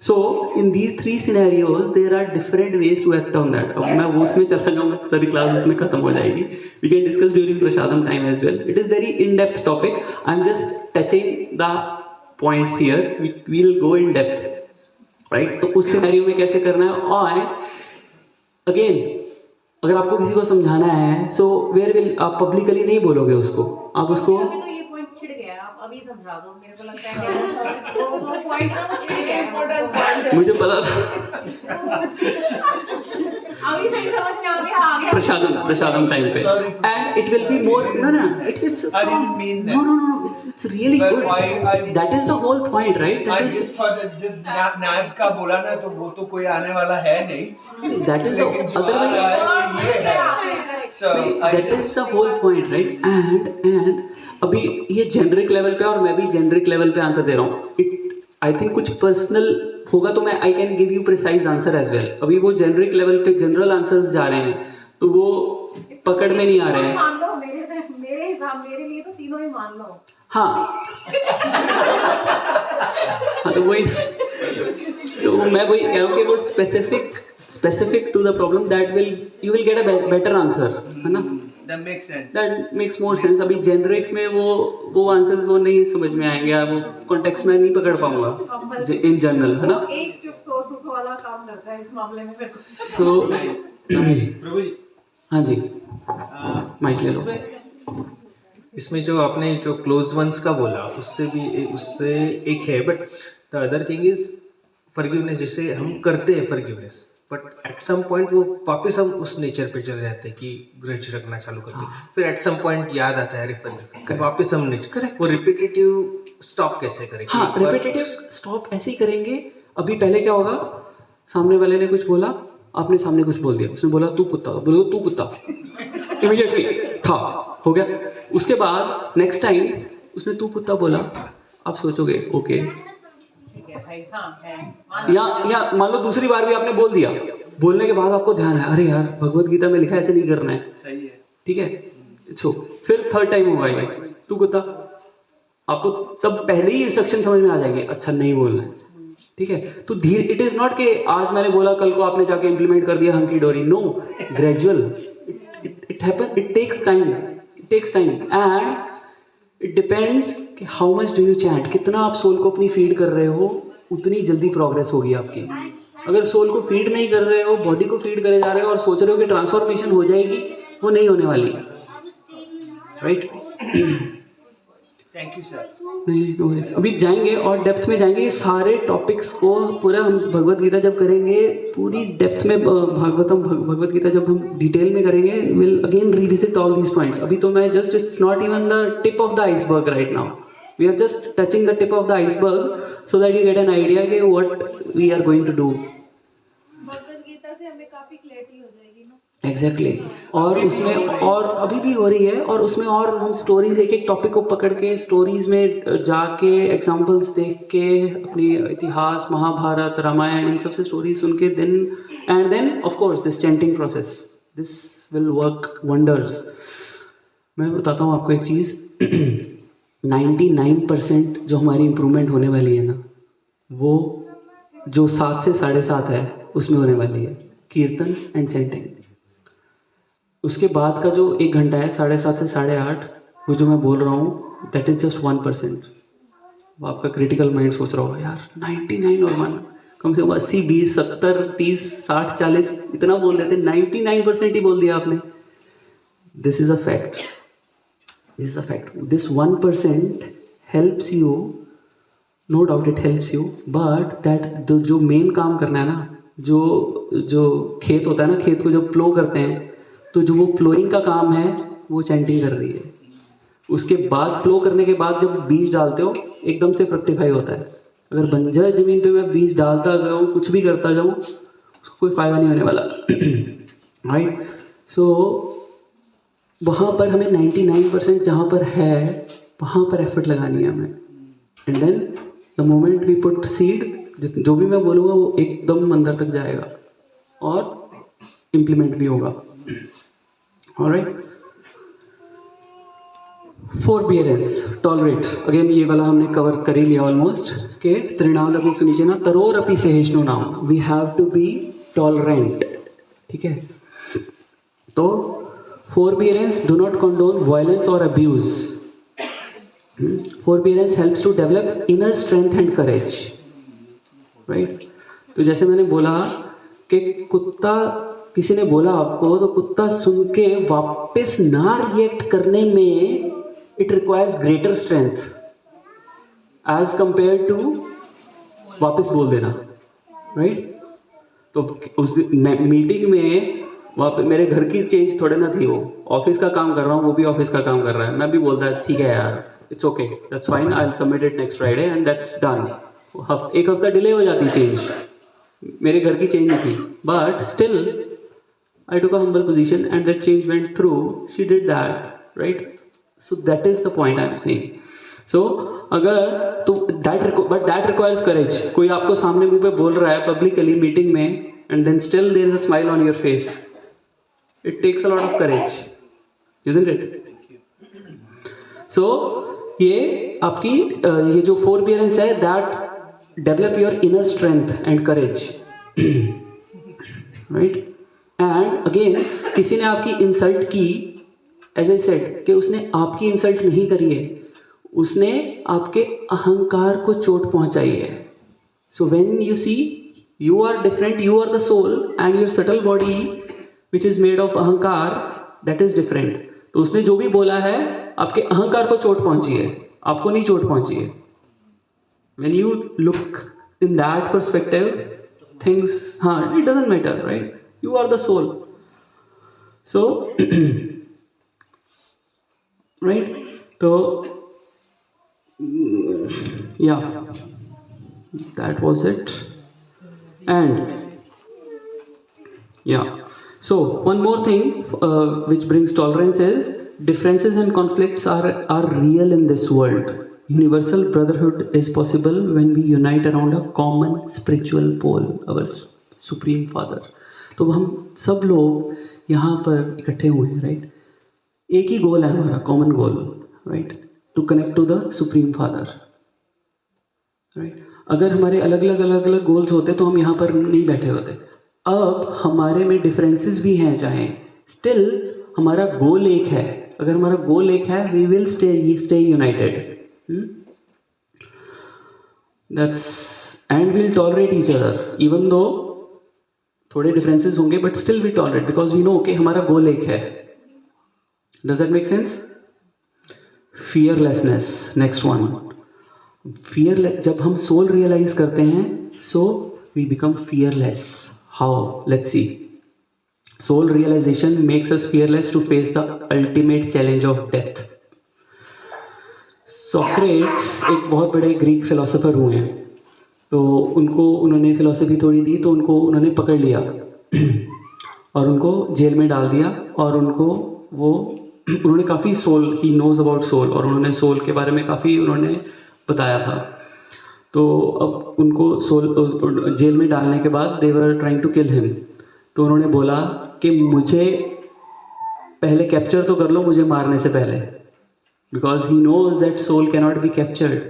So in these 3 scenarios there are different ways to act on that. अब मैं वो उसमें चला जाऊँगा सारी क्लास उसमें खत्म हो जाएगी. We can discuss during prasadam time as well. It is very in depth topic. I am just touching the points here. We will go in depth, right? तो उस सिनेरियो में कैसे करना है. और अगेन अगर आपको किसी को समझाना है, सो वेयर विल, आप पब्लिकली नहीं बोलोगे उसको, आप उसको. अभी तो ये पॉइंट छिड़ गया है, आप अभी समझा दो. मेरे को लगता है कि वो पॉइंट ना वो छिड़ गया है. Important point है. मुझे पता था अभी सही समझ में आ गया. प्रसादम टाइम पे. And it will be more no it's I didn't mean that. no it's really But good. I- That is the whole point, right? I That is just thought that just नायब का बोला ना, तो वो तो कोई आने वाला है नहीं. that is the लेकिन जो आ otherwise रहा है वो ये है. So I that is just the whole point, right? And अभी ये जेनरिक लेवल पे और मैं भी जेनरिक लेवल पे आंसर दे रहा हूँ. इट आई थिंक कुछ पर्सनल होगा तो मैं I can give you precise answer as well. अभी वो जेनरिक लेवल पे जनरल आंसर्स जा रहे हैं तो वो पकड़ में नहीं आ रहे हैं. मान लो मेरे हिसाब, मेरे लिए तो तीनों ही मान लो. हाँ तो वही, तो मैं वही कह रहा हूँ कि वो specific to the problem, that will you will get a better answer, है ना? that makes sense. That makes more sense. अभी जेनरिक में वो आंसर्स वो नहीं समझ में आएंगे, वो कॉन्टेक्स्ट में नहीं पकड़ पाऊंगा इन जनरल, है ना? एक चुप सो सुख वाला काम करता है इस मामले में. तो प्रभु जी, हाँ जी, माइक ले लो. इसमें जो आपने जो क्लोज वंस का बोला उससे एक है, but the other thing is forgiveness. जैसे हम करते हैं forgiveness, but at some point वो वापस हम उस नेचर पे चले जाते हैं कि ग्रज रखना चालू करते हैं. फिर एट सम पॉइंट याद आता है, अरे forgive, वापस हम नेचर, वो रिपीटेटिव स्टॉप कैसे करेंगे? हाँ, रिपीटेटिव स्टॉप ऐसे ही करेंगे. अभी पहले क्या होगा, सामने वाले ने कुछ बोला, आपने सामने कुछ बोल दिया, उसने बोला तू कुत्ता, बोलो तू कुत्ता, इमीडिएटली था हो गया. उसके बाद नेक्स्ट टाइम उसने तू कुत्ता बोला, आप सोचोगे ओके, ठीक है भाई. हाँ है. या मान लो दूसरी बार भी आपने बोल दिया, बोलने के बाद आपको ध्यान है, अरे यार भगवत गीता में लिखा है ऐसे नहीं करना है, सही है. ठीक है. सो फिर थर्ड टाइम होगा ये तू कुत्ता, आपको तब पहले ही इंस्ट्रक्शन समझ में आ जाएंगे, अच्छा नहीं बोलना है, ठीक है. तो धीरे, इट इज नॉट कि आज मैंने बोला कल को आपने जाके इंप्लीमेंट कर दिया hunky dory. No, gradual. It happen, it takes time and it depends कि how much do you chant. कितना आप सोल को अपनी फीड कर रहे हो, उतनी जल्दी प्रोग्रेस होगी आपकी. अगर सोल को फीड नहीं कर रहे हो, बॉडी को फीड करे जा रहे हो और सोच रहे हो कि ट्रांसफॉर्मेशन हो जाएगी, वो नहीं होने वाली, राइट? Thank you sir. नहीं no worries. अभी जाएंगे और डेप्थ में जाएंगे. ये सारे टॉपिक्स को पूरा हम भगवत गीता जब करेंगे पूरी डेप्थ में, भगवत गीता जब हम डिटेल में करेंगे, will again revisit all these points. अभी तो मैं just, it's not even the tip of the iceberg right now. We are just touching the tip of the iceberg so that you get an idea कि what we are going to do. Bhagavad Gita से हमें काफी clarity हो जाएगी ना। Exactly और उसमें और अभी भी हो रही है, और उसमें और हम स्टोरीज एक एक टॉपिक को पकड़ के स्टोरीज में जाके एग्जांपल्स देख के अपनी इतिहास, महाभारत, रामायण, इन सब से स्टोरी सुन के then of course this chanting process, this will work wonders. मैं बताता हूँ आपको एक चीज़ 99% जो हमारी इम्प्रूवमेंट होने वाली है ना, वो जो 7 से 7:30 है उसमें होने वाली है, कीर्तन एंड चैंटिंग। उसके बाद का जो 1 घंटा है 7:30 से 8:30, वो जो मैं बोल रहा हूँ दैट इज़ जस्ट 1%। आपका क्रिटिकल माइंड सोच रहा होगा यार 99 और 1, कम से कम 80, 20, 70, 30, 60, 40 इतना बोल देते, 99% ही बोल दिया आपने। This is a fact, this is a fact. This 1% helps you, no doubt it helps you, but that जो मेन काम करना है ना, जो खेत होता है ना, खेत को जब प्लो करते हैं तो जो वो प्लोइंग का काम है वो चैंटिंग कर रही है। उसके बाद प्लो करने के बाद जब बीज डालते हो एकदम से फ्रक्टिफाई होता है। अगर बंजर ज़मीन पे मैं बीज डालता जाऊँ, कुछ भी करता जाऊँ, उसको कोई फ़ायदा नहीं होने वाला। राइट, सो वहाँ पर हमें 99% जहाँ पर है वहाँ पर एफर्ट लगानी है हमें। And then the moment we put seed, जो भी मैं बोलूँगा वो एकदम अंदर तक जाएगा और इम्प्लीमेंट भी होगा। ऑलराइट, फोरबियरेंस, टॉलरेट, अगेन ये वाला हमने कवर कर ही लिया ऑलमोस्ट। के त्रिणाद अपनी सुनिए ना, तरोर अपनी सहिष्णु नाम, we have to be tolerant. ठीक है, तो forbearance, do not condone violence और abuse. Forbearance helps to develop inner strength and courage. Right, तो जैसे मैंने बोला कि कुत्ता, किसी ने बोला आपको तो कुत्ता सुन के वापस ना रिएक्ट करने में it requires greater strength as compare to वापस बोल देना। राइट, तो उस मीटिंग में वहाँ पे मेरे घर की चेंज थोड़े ना थी, वो ऑफिस का काम कर रहा हूँ, वो भी ऑफिस का काम कर रहा है, मैं भी बोलता है ठीक है यार, it's okay, that's fine, I will submit it next Friday and that's done. एक हफ्ता डिले हो जाती चेंज, मेरे घर की चेंज नहीं थी, but still I took a humble position and that change went through. She did that, right? So that is the point I'm saying. So अगर तो that requires courage. कोई आपको सामने मुंह पे बोल रहा है publicly meeting में and then still there is a smile on your face. It takes a lot of courage, isn't it? So ये आपकी ये जो forbearance है, that develop your inner strength and courage, right? And again किसी ने आपकी insult की, as I said कि उसने आपकी इंसल्ट नहीं करी है, उसने आपके अहंकार को चोट पहुंचाई है। So when you see you are different, you are the soul and your subtle body which is made of ahankar, that is different. तो उसने जो भी बोला है आपके अहंकार को चोट पहुंची है, आपको नहीं चोट पहुंची है। When you look in that perspective things, हाँ, it doesn't matter, right? You are the soul. So, right? So, yeah, that was it. And yeah, so one more thing which brings tolerance is differences and conflicts are real in this world. Universal brotherhood is possible when we unite around a common spiritual pole, our Supreme Father. तो हम सब लोग यहाँ पर इकट्ठे हुए हैं, right? एक ही गोल है हमारा, common goal, right? To connect to the supreme father, right? अगर हमारे अलग अलग गोल्स होते तो हम यहाँ पर नहीं बैठे होते। अब हमारे में डिफरेंसेस भी हैं, चाहे स्टिल हमारा गोल एक है। अगर हमारा गोल एक है, we will stay united, that's, and we'll tolerate each other even though थोड़े डिफरेंसेस होंगे, but still we tolerate because we know कि हमारा गोल एक है। Does that make sense? Fearlessness, next one. Fearless, जब हम सोल रियलाइज करते हैं, so we become fearless. How? Let's see. Soul realization makes us fearless to face the ultimate challenge of death. Socrates एक बहुत बड़े Greek philosopher हुए हैं, तो उन्होंने फिलॉसफी थोड़ी दी, तो उन्होंने पकड़ लिया और उनको जेल में डाल दिया और उन्होंने काफ़ी soul, he knows about soul, और उन्होंने सोल के बारे में काफ़ी उन्होंने बताया था। तो अब उनको जेल में डालने के बाद they were trying to kill him. तो उन्होंने बोला कि मुझे पहले कैप्चर तो कर लो मुझे मारने से पहले, because he knows that soul cannot be captured,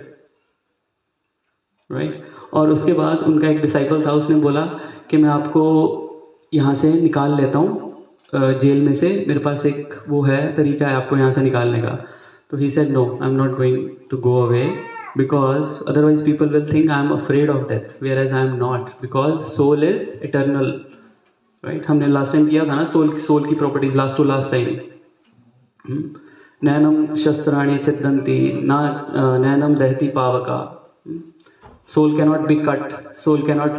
right. और उसके बाद उनका एक डिसाइपल था, उसने बोला कि मैं आपको यहाँ से निकाल लेता हूँ जेल में से, मेरे पास एक वो है, तरीका है आपको यहाँ से निकालने का। तो he said no, I am not going to go away, because otherwise people will think I am afraid of death, whereas I am not, because soul is eternal, right? हमने लास्ट टाइम किया था ना soul की properties, last to last time. नैनम शस्त्राणि छिद्दन्ति ना नैनम दहति पावका। Soul cannot be cut, soul cannot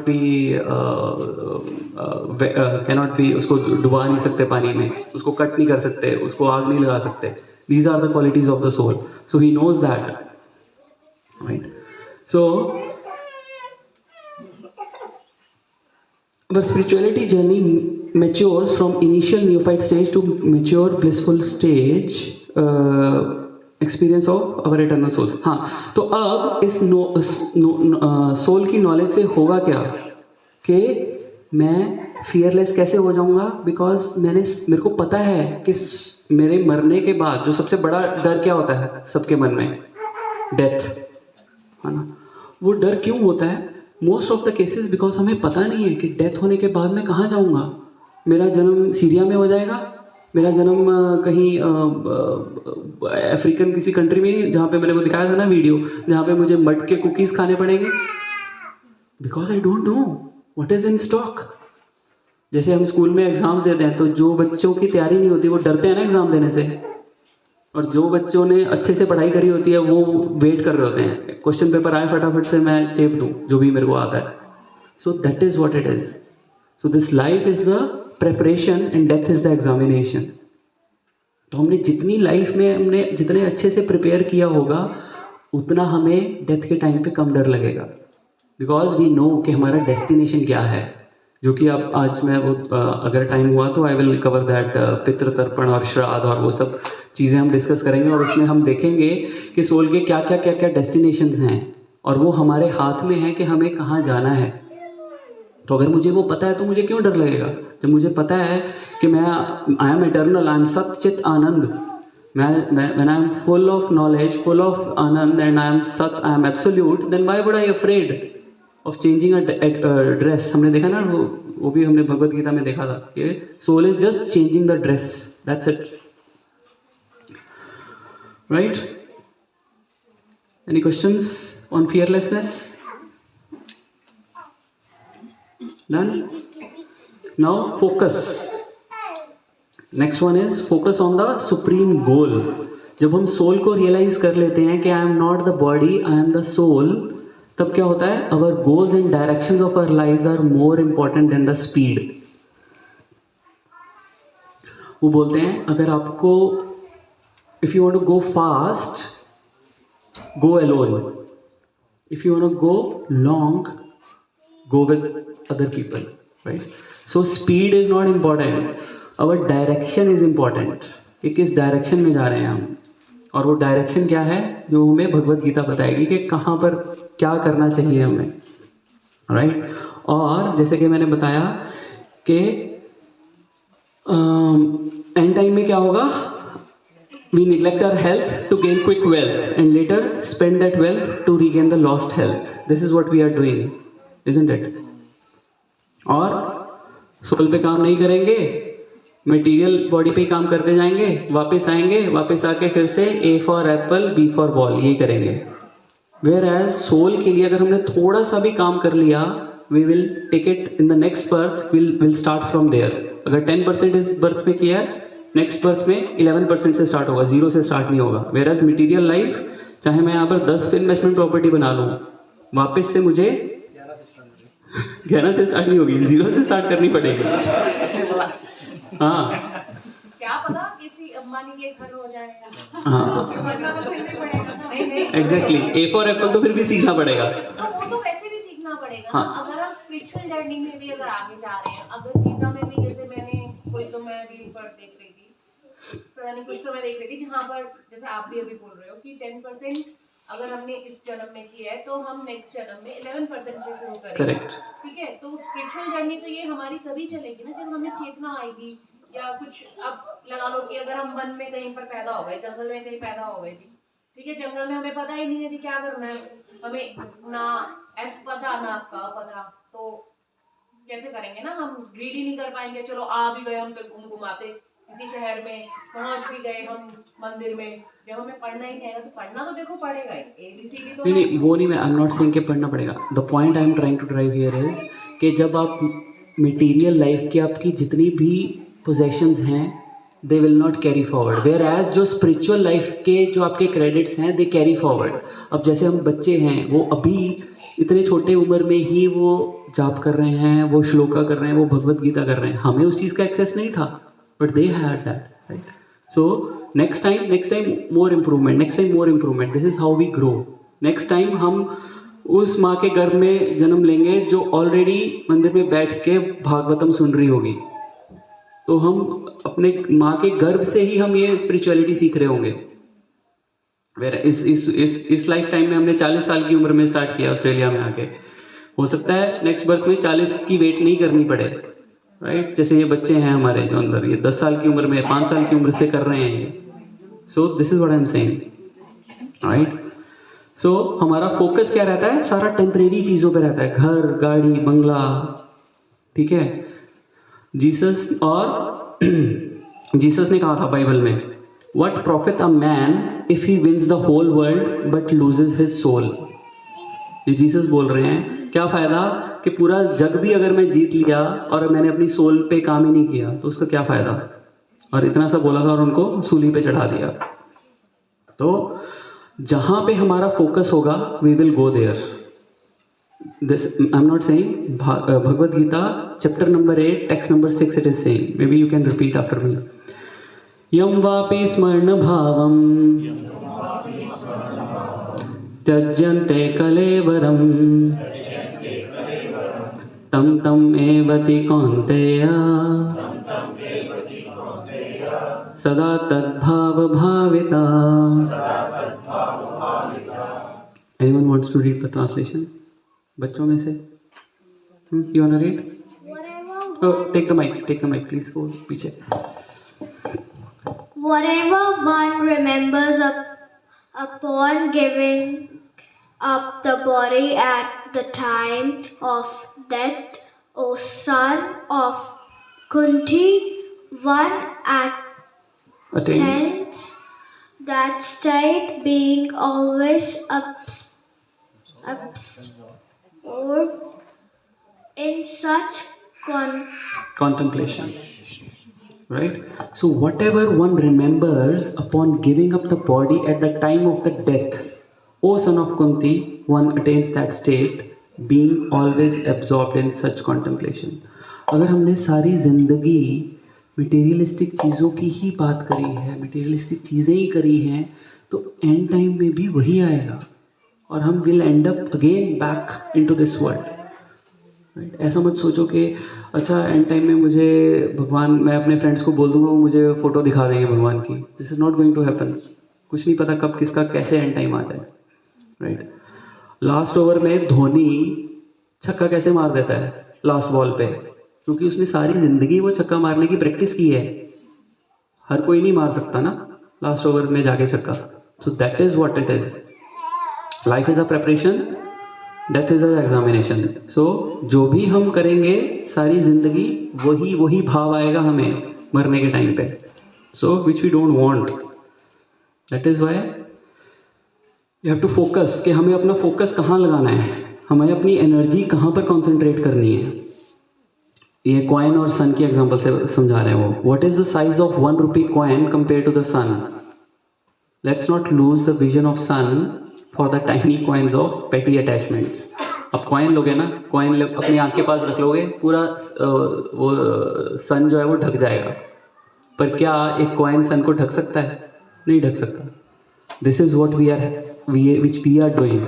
be उसको डुबा नहीं सकते पानी में, उसको कट नहीं कर सकते, उसको आग नहीं लगा सकते। These are the qualities of the soul, so he knows that, right? So the spirituality journey matures from initial neophyte stage to mature blissful stage, experience of our eternal souls. हाँ, तो अब इस सोल की knowledge से होगा क्या कि मैं फियरलेस कैसे हो जाऊंगा, बिकॉज मेरे को पता है कि मेरे मरने के बाद जो सबसे बड़ा डर क्या होता है सबके मन में, डेथ, है ना। वो डर क्यों होता है? Most of the cases because हमें पता नहीं है कि डेथ होने के बाद मैं कहाँ जाऊँगा। मेरा जन्म सीरिया में हो जाएगा, मेरा जन्म कहीं अफ्रीकन किसी कंट्री में, जहाँ पे मैंने वो दिखाया था ना वीडियो, जहाँ पे मुझे मड के कुकीज़ खाने पड़ेंगे, because I don't know what is in stock. जैसे हम स्कूल में एग्ज़ाम्स देते हैं, तो जो बच्चों की तैयारी नहीं होती वो डरते हैं ना एग्ज़ाम देने से, और जो बच्चों ने अच्छे से पढ़ाई करी होती है वो वेट कर रहे होते हैं, क्वेश्चन पेपर आए फटाफट से मैं चेप दूँ जो भी मेरे को आता है। सो that is what it is. So this life is the preparation and death is the examination. तो हमने जितनी लाइफ में हमने जितने अच्छे से प्रिपेयर किया होगा, उतना हमें डेथ के टाइम पे कम डर लगेगा, बिकॉज वी नो कि हमारा डेस्टिनेशन क्या है। जो कि अब आज मैं वो अगर टाइम हुआ तो आई विल कवर दैट, पितृ तर्पण और श्राद्ध और वो सब चीज़ें हम डिस्कस करेंगे, और उसमें हम देखेंगे कि सोल के क्या क्या डेस्टिनेशंस हैं, और वो हमारे हाथ में है कि हमें कहाँ जाना है। तो अगर मुझे वो पता है तो मुझे क्यों डर लगेगा? जब मुझे पता है कि मैं I am eternal, I am सत चित आनंद, when I am full of knowledge, full of anand, and I am sat, I am absolute, then why would I afraid of changing a dress? हमने देखा ना, वो भी हमने भगवत गीता में देखा था कि soul is just changing the dress, that's it, right? Any questions on fearlessness? Done? Now focus. Next one is focus on the supreme goal. जब हम सोल को रियलाइज कर लेते हैं कि I am not the body, I am the soul, तब क्या होता है? Our goals and directions of our lives are more important than the speed. वो बोलते हैं अगर आपको if you want to go fast, go alone. If you want to go long, go with other people, right? So speed is not important. Our direction is important. कि किस direction में जा रहे हैं हम, और वो डायरेक्शन क्या है जो हमें भगवत गीता बताएगी कि कहाँ पर क्या करना चाहिए हमें, राइट? और जैसे कि मैंने बताया कि एंड टाइम में क्या होगा? We neglect our health to gain quick wealth and later spend that wealth to regain the lost health. This is what we are doing, isn't it? और सोल पे काम नहीं करेंगे, मटेरियल बॉडी पे काम करते जाएंगे, वापस आएंगे, वापस आके फिर से A for apple, B for ball यही करेंगे। Whereas सोल के लिए अगर हमने थोड़ा सा भी काम कर लिया, we will take it in the next birth, we'll start from there. अगर 10% इस बर्थ में किया है, नेक्स्ट बर्थ में 11% से स्टार्ट होगा, 0 से स्टार्ट नहीं होगा। वेराज मटीरियल लाइफ, चाहे मैं यहाँ पर 10 इन्वेस्टमेंट प्रॉपर्टी बना लूँ, वापस से मुझे 11 से स्टार्ट नहीं होगी, 0 से स्टार्ट करनी पड़ेगी। हाँ, क्या पता किसी अंबानी के घर हो जाएगा। हाँ, वरना तो फिर नहीं पड़ेगा। एग्जैक्टली। A for एप्पल तो फिर भी सीखना पड़ेगा। तो वो तो वैसे भी सीखना पड़ेगा। हाँ। अगर हम स्पिरिचुअल जर्नी में भी अगर आगे जा रहे हैं, अगर गीता में भी जैसे मैंने कोई तो मैं रील पर देख रही थी, पता नहीं कुछ तो मैं देख रही थी जहाँ पर जैसे आप भी अभी बोल रहे हो कि 10% अगर हमने इस जन्म में किया है तो हम नेक्स्ट जन्म में 11% से शुरू करेंगे। करेक्ट। ठीक है, तो स्पिरिचुअल जर्नी तो ये हमारी तभी चलेगी ना जब हमें चेतना आएगी, या कुछ अब लगा लो कि अगर हम वन में कहीं पर पैदा हो गए, जंगल में कहीं पैदा हो गए जी, ठीक है, जंगल में हमें पता ही नहीं है कि क्या करना है, हमें ना एफ पता ना क पता, तो कैसे करेंगे ना, हम रीड ही नहीं कर पाएंगे। चलो आ भी गए हम तो घूम घुमाते किसी शहर में, पहुंच भी गए हम मंदिर में, जब हमें पढ़ना ही नहीं आएगा तो पढ़ना तो देखो पड़ेगा ही, ABCD तो नहीं, वो नहीं, मैं आई एम नॉट सेइंग कि पढ़ना पड़ेगा। The point I am trying to drive here is कि जब आप मटेरियल लाइफ की आपकी जितनी भी पोजेशंस हैं they will not carry forward, whereas जो स्पिरिचुअल लाइफ के जो आपके क्रेडिट्स हैं दे कैरी फॉरवर्ड। अब जैसे हम बच्चे हैं, वो अभी इतने छोटे उम्र में ही वो जाप कर रहे हैं, वो श्लोका कर रहे हैं, वो भगवत गीता कर रहे हैं, हमें उस चीज़ का एक्सेस नहीं था, but they had that, right? So next time more improvement, next time more improvement, this is how we grow. Next time हम उस माँ के गर्भ में जन्म लेंगे जो ऑलरेडी मंदिर में बैठ के भागवतम सुन रही होगी, तो हम अपने माँ के गर्भ से ही हम ये स्पिरिचुअलिटी सीख रहे होंगे। वेर इस लाइफ टाइम में हमने 40 साल की उम्र में स्टार्ट किया ऑस्ट्रेलिया में आके, हो सकता है नेक्स्ट बर्थ में 40 की वेट नहीं करनी पड़े, राइट? जैसे ये बच्चे हैं हमारे जो अंदर, ये 10 साल की उम्र में 5 साल की उम्र से कर रहे हैं ये। So this is what I am saying, right? So हमारा फोकस क्या रहता है? सारा टेम्परेरी चीज़ों पे रहता है, घर, गाड़ी, बंगला, ठीक है। जीसस जीसस ने कहा था बाइबल में, what profit a man if he wins the whole world but loses his soul. ये जीसस बोल रहे हैं, क्या फ़ायदा कि पूरा जग भी अगर मैं जीत लिया और मैंने अपनी सोल पे काम ही नहीं किया तो उसका क्या फ़ायदा? और इतना सा बोला था और उनको सूली पे चढ़ा दिया। तो जहाँ पे हमारा फोकस होगा we will go there. This I'm not saying Bhagavad Gita chapter number 8 text number 6 it is saying, maybe you can repeat after me. Yam vapi smarna bhavam त्यज्यन्ते कलेवरम tam tam evati kaunteya सदा तद्भाव भाविता। Anyone wants to read the translation? बच्चों में से you wanna read? Oh, take the mic please, वो पीछे। Whatever one remembers upon giving up the body at the time of death, O son of Kunti, one attains that state being always or in such contemplation, right? So whatever one remembers upon giving up the body at the time of the death, O son of Kunti, one attains that state being always absorbed in such contemplation. अगर हमने सारी जिंदगी materialistic चीज़ों की ही बात करी है, materialistic चीज़ें ही करी हैं, तो एंड टाइम में भी वही आएगा और हम will and up again back into this world, right? ऐसा मत सोचो कि अच्छा एंड टाइम में मुझे भगवान, मैं अपने फ्रेंड्स को बोल दूंगा वो मुझे फ़ोटो दिखा देंगे भगवान की। This is not going to happen. कुछ नहीं पता कब किसका कैसे एंड टाइम आ जाए, राइट? लास्ट ओवर में धोनी छक्का कैसे मार देता है लास्ट बॉल पे? क्योंकि उसने सारी ज़िंदगी वो छक्का मारने की प्रैक्टिस की है। हर कोई नहीं मार सकता ना लास्ट ओवर में जाके छक्का। So that is what it is. Life is a preparation, death is a examination. So जो भी हम करेंगे सारी ज़िंदगी वही भाव आएगा हमें मरने के टाइम पे, so which we don't want. That is why you have to focus कि हमें अपना फोकस कहाँ लगाना है, हमें अपनी एनर्जी कहाँ पर कॉन्सेंट्रेट करनी है। ये कॉइन और सन की एग्जांपल से समझा रहे हैं वो। What is the size of 1 rupee coin compare to the sun? Let's not lose the vision of sun for the tiny coins of petty attachments. अब कॉइन लोगे ना, कॉइन अपनी आँख के पास रख लोगे, पूरा वो सन जो है वो ढक जाएगा, पर क्या एक कॉइन सन को ढक सकता है? नहीं ढक सकता। This is what which we are doing.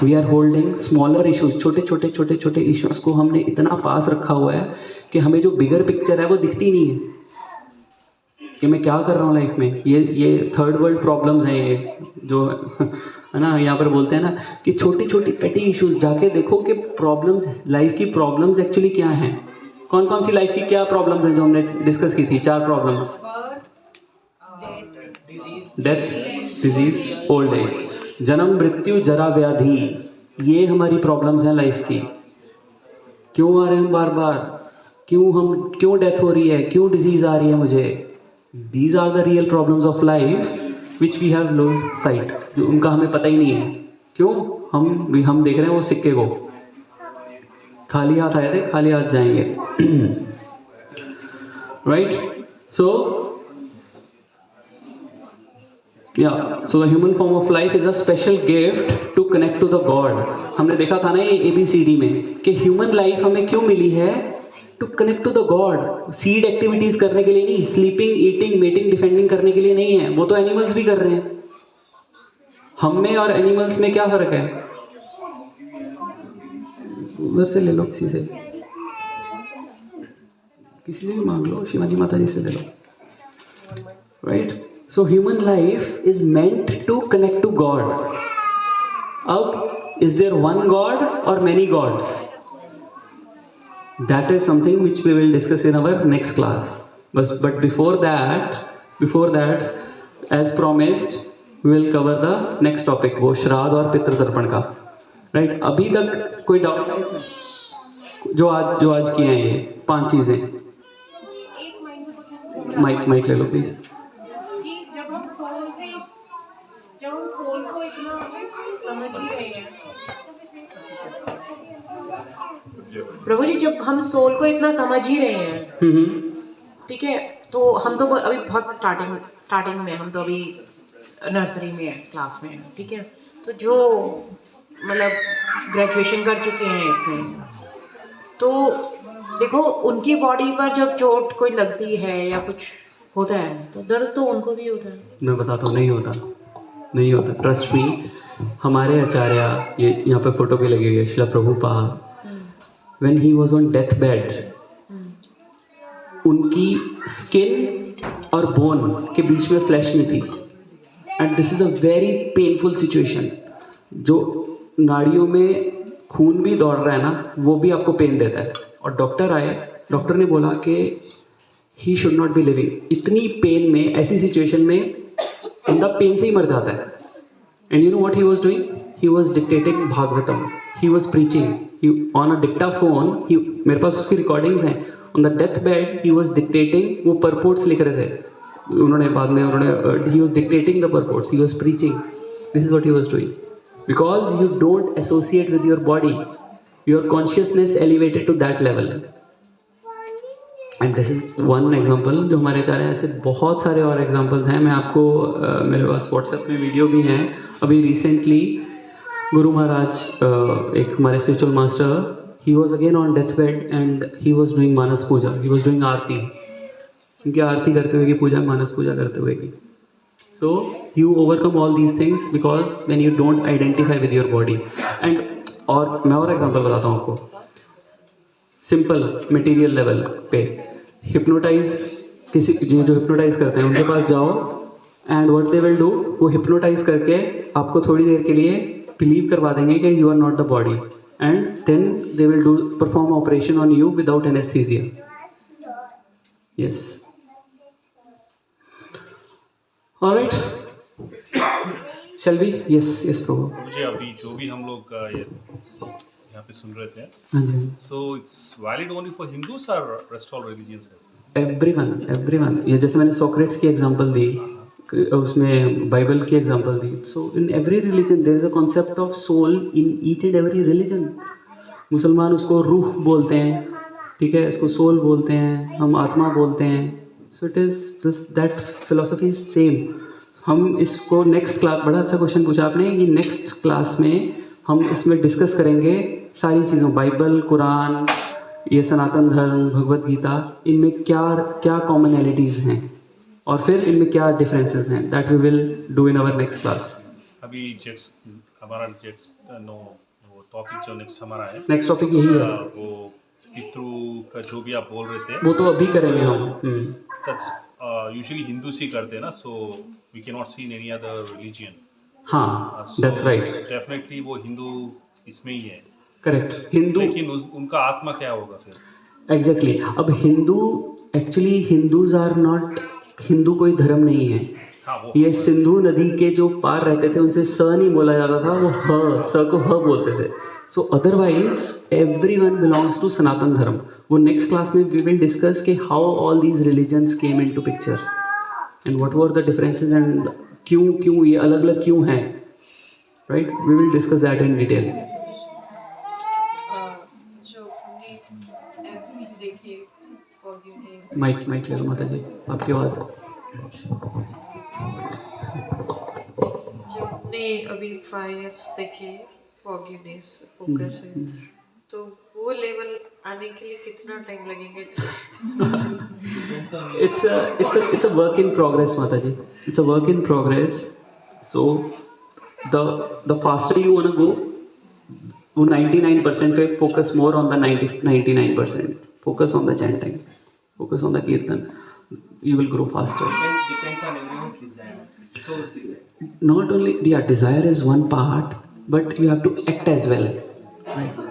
We are holding smaller issues, छोटे छोटे छोटे छोटे इश्यूज को हमने इतना पास रखा हुआ है कि हमें जो बिगर पिक्चर है वो दिखती नहीं है कि मैं क्या कर रहा हूँ लाइफ में। ये थर्ड वर्ल्ड प्रॉब्लम्स हैं, ये जो है ना यहाँ पर बोलते हैं ना कि छोटी छोटी पेटी इश्यूज, जाके देखो कि प्रॉब्लम्स, लाइफ की प्रॉब्लम्स एक्चुअली क्या हैं। कौन कौन सी लाइफ की क्या प्रॉब्लम्स हैं जो हमने डिस्कस की थी? 4 problems: death, disease, old age, जन्म, मृत्यु, जरा, व्याधि। ये हमारी प्रॉब्लम्स हैं लाइफ की। क्यों आ रहे हैं हम बार बार, क्यों डेथ हो रही है, क्यों डिजीज आ रही है मुझे। These are the real problems of life which we have loss sight, जो उनका हमें पता ही नहीं है। क्यों? हम देख रहे हैं वो सिक्के को, खाली हाथ आए थे खाली हाथ जाएंगे। Right? So the human form of life is a special gift to connect to the God. हमने देखा था ना ये ABCD में कि ह्यूमन लाइफ हमें क्यों मिली है? To connect to the God. Seed activities करने के लिए नहीं, स्लीपिंग, ईटिंग, मेटिंग, डिफेंडिंग करने के लिए नहीं है। वो तो एनिमल्स भी कर रहे हैं। हम में और एनिमल्स में क्या फर्क है? उधर से ले लो, किसी से भी मांग लो, शिवानी माता जी से ले लो। Right? So human life is meant to connect to God. अब is there one God or many gods? That is something which we will discuss in our next class. But before that, as promised, we will cover the next topic, वो श्राद्ध और पितृ तर्पण का। Right? अभी तक कोई डाउट है इसमें? जो आज किए हैं ये 5 चीजें। माइक ले लो प्लीज। जब हम सोल को इतना समझ ही रहे हैं, प्रभु जी, जब हम सोल को इतना समझ ही रहे हैं, ठीक है, तो हम तो अभी बहुत स्टार्टिंग में, हम तो अभी नर्सरी में है, क्लास में है, ठीक है। तो जो मतलब ग्रेजुएशन कर चुके हैं इसमें, तो देखो उनकी बॉडी पर जब चोट कोई लगती है या कुछ होता है तो दर्द तो उनको भी होता है। मैं बताता हूँ, नहीं होता, ट्रस्ट मी। हमारे आचार्य, ये यहाँ पे फोटो भी लगी हुई है, Srila Prabhupada, when he was on death bed, उनकी स्किन और बोन के बीच में फ्लैश नहीं थी। And this is a very painful situation. जो नाड़ियों में खून भी दौड़ रहा है ना, वो भी आपको पेन देता है। और डॉक्टर ने बोला कि he should not be living. इतनी पेन में, ऐसी सिचुएशन में बंदा पेन से ही मर जाता है। And you know what he was doing? He was dictating Bhagavatam, he was preaching on a Dictaphone. मेरे पास उसकी रिकॉर्डिंग्स हैं। On the death bed he was dictating, वो परपोर्ट्स लिख रहे थे। he was dictating the purports, he was preaching. This is what he was doing. Because you don't associate with your body, your consciousness elevated to that level. And this is one example जो हमारे आचार्य, ऐसे बहुत सारे और examples हैं। मैं आपको मेरे पास व्हाट्सएप में वीडियो भी हैं। अभी रिसेंटली गुरु महाराज, एक हमारे spiritual master, he was again on death bed and he was doing मानस पूजा, ही वॉज डूइंग आरती। उनकी आरती करते हुए की पूजा, मानस पूजा करते हुए की। So you overcome all these things because when you don't identify with your body. And और मैं और एग्जांपल बताता हूँ आपको, सिंपल मटेरियल लेवल पे। हिप्नोटाइज, किसी जो हिप्नोटाइज करते हैं उनके पास जाओ, and what they will do, वो हिप्नोटाइज करके आपको थोड़ी देर के लिए बिलीव करवा देंगे कि you are not the body, and then they will do perform operation on you without anaesthesia. Yes, alright, shall we? Yes Prabhu. मुझे अभी जो भी हम लोग यहाँ पे सुन रहे थे, हाँ जी, so it's valid only for Hindus और रेस्ट ऑल रिलीजियंस? एवरीवन। ये जैसे मैंने सोक्रेट्स की एग्जांपल दी, उसमें बाइबल की एग्जांपल दी। So in every religion there is a concept of soul in each and every religion. मुसलमान उसको रूह बोलते हैं, ठीक है, इसको सोल बोलते हैं, हम आत्मा बोलते हैं। So it is this, that philosophy is same. हम इसको नेक्स्ट क्लास, बड़ा अच्छा क्वेश्चन पूछा आपने, ये नेक्स्ट क्लास में हम इसमें डिस्कस करेंगे सारी चीज़ों, बाइबल, कुरान, ये सनातन धर्म, भगवत गीता, इनमें क्या कॉमनैलिटीज़ हैं और फिर इनमें क्या डिफरेंसेस हैं। That we will do in our next class. अभी जस्ट हमारा वो टॉपिक जो नेक्स्ट हमारा है नेक्स्ट टॉपिक यही है, वो पितृ का जो भी आप बोल रहे थे, वो तो अभी करेंगे हम। दैट्स यूजुअली हिंदूस ही करते हैं ना, so we can not see in any other religion. हाँ, दैट्स राइट, डेफिनेटली वो हिंदू इसमें ही है, करेक्ट। हिंदू, लेकिन उनका आत्मा क्या होगा फिर? एग्जैक्टली। अब Hindu, actually Hindus are not, Hindu कोई धर्म नहीं है। हाँ, वो ये सिंधु नदी के जो पार रहते थे उनसे स नहीं बोला जाता था, वो ह, स को ह बोलते थे। So otherwise everyone belongs to Sanatan Dharma. वो नेक्स्ट क्लास में वी विल डिस्कस कि how all these religions came into picture and what were the differences and क्यों ये अलग अलग क्यों हैं, right? We will discuss that in detail. जो हमने एवरीथिंग देखी, फॉरगिवनेस, माइक ले लो माता जी, आपकी आवाज़। जो हमने अभी 5Fs देखे, फॉरगिवनेस, फोकस है, तो वो लेवल आने के लिए कितना टाइम लगेगा? It's a work in progress, माता जी। It's a work in progress. So the faster you wanna go, वो 99% पे focus more on the 99%. Focus on the chanting, focus on the kirtan. You will grow faster. Depends on everyone's desire. Soul's desire. Not only, yeah, desire is one part, but you have to act as well, right?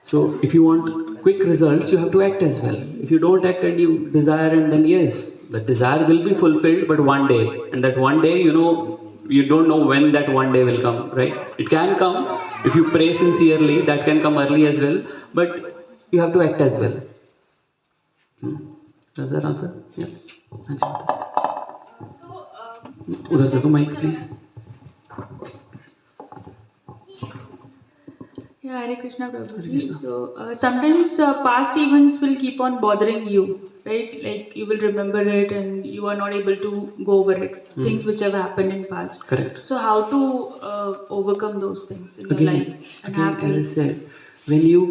So if you want quick results, you have to act as well. If you don't act and you desire, and then yes, the desire will be fulfilled, but one day, and that one day, you don't know when that one day will come, right? It can come if you pray sincerely, that can come early as well, but you have to act as well. Does that answer? Yeah. उधर से तो mic please. Yeah, Hare Krishna Prabhuji. So sometimes past events will keep on bothering you, right? Like you will remember it and you are not able to go over it. Things which have happened in past. Correct. So how to overcome those things in your life and have as I peace? said, when you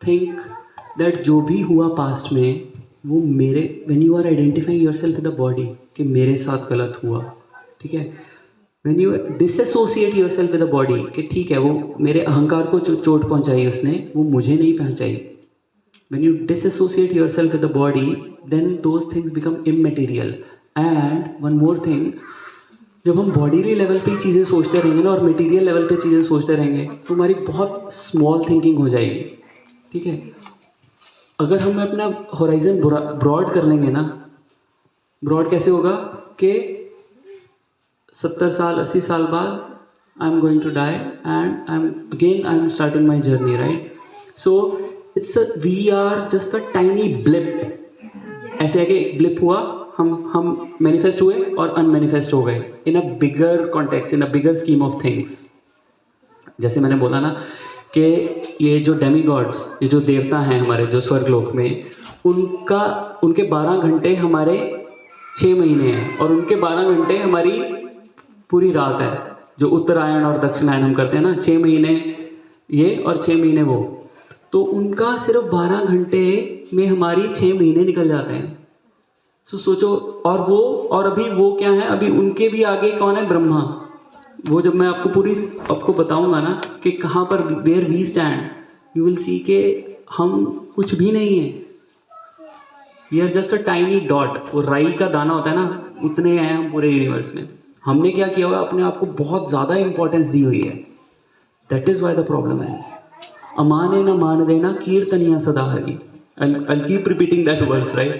think that जो भी हुआ past में वो मेरे, when you are identifying yourself with the body कि मेरे साथ गलत हुआ, ठीक है? When you disassociate yourself with the body कि ठीक है वो मेरे अहंकार को चोट पहुंचाई उसने, वो मुझे नहीं पहुंचाई। When you disassociate yourself with the body, then those things become immaterial. And one more thing, जब हम बॉडीली लेवल पे चीज़ें सोचते रहेंगे ना और मटेरियल लेवल पे चीज़ें सोचते रहेंगे तो हमारी बहुत स्मॉल थिंकिंग हो जाएगी, ठीक है? अगर हम अपना होराइजन ब्रॉड कर लेंगे ना, ब्रॉड कैसे होगा कि 70 साल 80 साल बाद I am going to die and I am starting my journey, right? So we are just a tiny blip. ऐसे है कि एक ब्लिप हुआ, हम मैनिफेस्ट हुए और अनमैनिफेस्ट हो गए in a bigger context, in a bigger scheme of things. जैसे मैंने बोला ना कि ये जो डेमी गॉड्स, ये जो देवता हैं हमारे जो स्वर्गलोक में, उनके 12 घंटे हमारे 6 महीने हैं और उनके 12 घंटे हमारी पूरी रात है। जो उत्तरायण और दक्षिणायन हम करते हैं ना, 6 महीने ये और 6 महीने वो, तो उनका सिर्फ 12 घंटे में हमारी 6 महीने निकल जाते हैं। सो सोचो, और अभी वो क्या है, अभी उनके भी आगे कौन है? ब्रह्मा। वो जब मैं आपको बताऊंगा ना कि कहाँ पर where we stand, you will see के हम कुछ भी नहीं है। We are just a tiny dot. वो राई का दाना होता है ना, उतने हैं हम पूरे यूनिवर्स में। हमने क्या किया हुआ, अपने आप को बहुत ज़्यादा इंपॉर्टेंस दी हुई है। That is why the problem is अमाने न मान देना कीर्तनिया सदा हरी। I'll keep repeating that verse, right?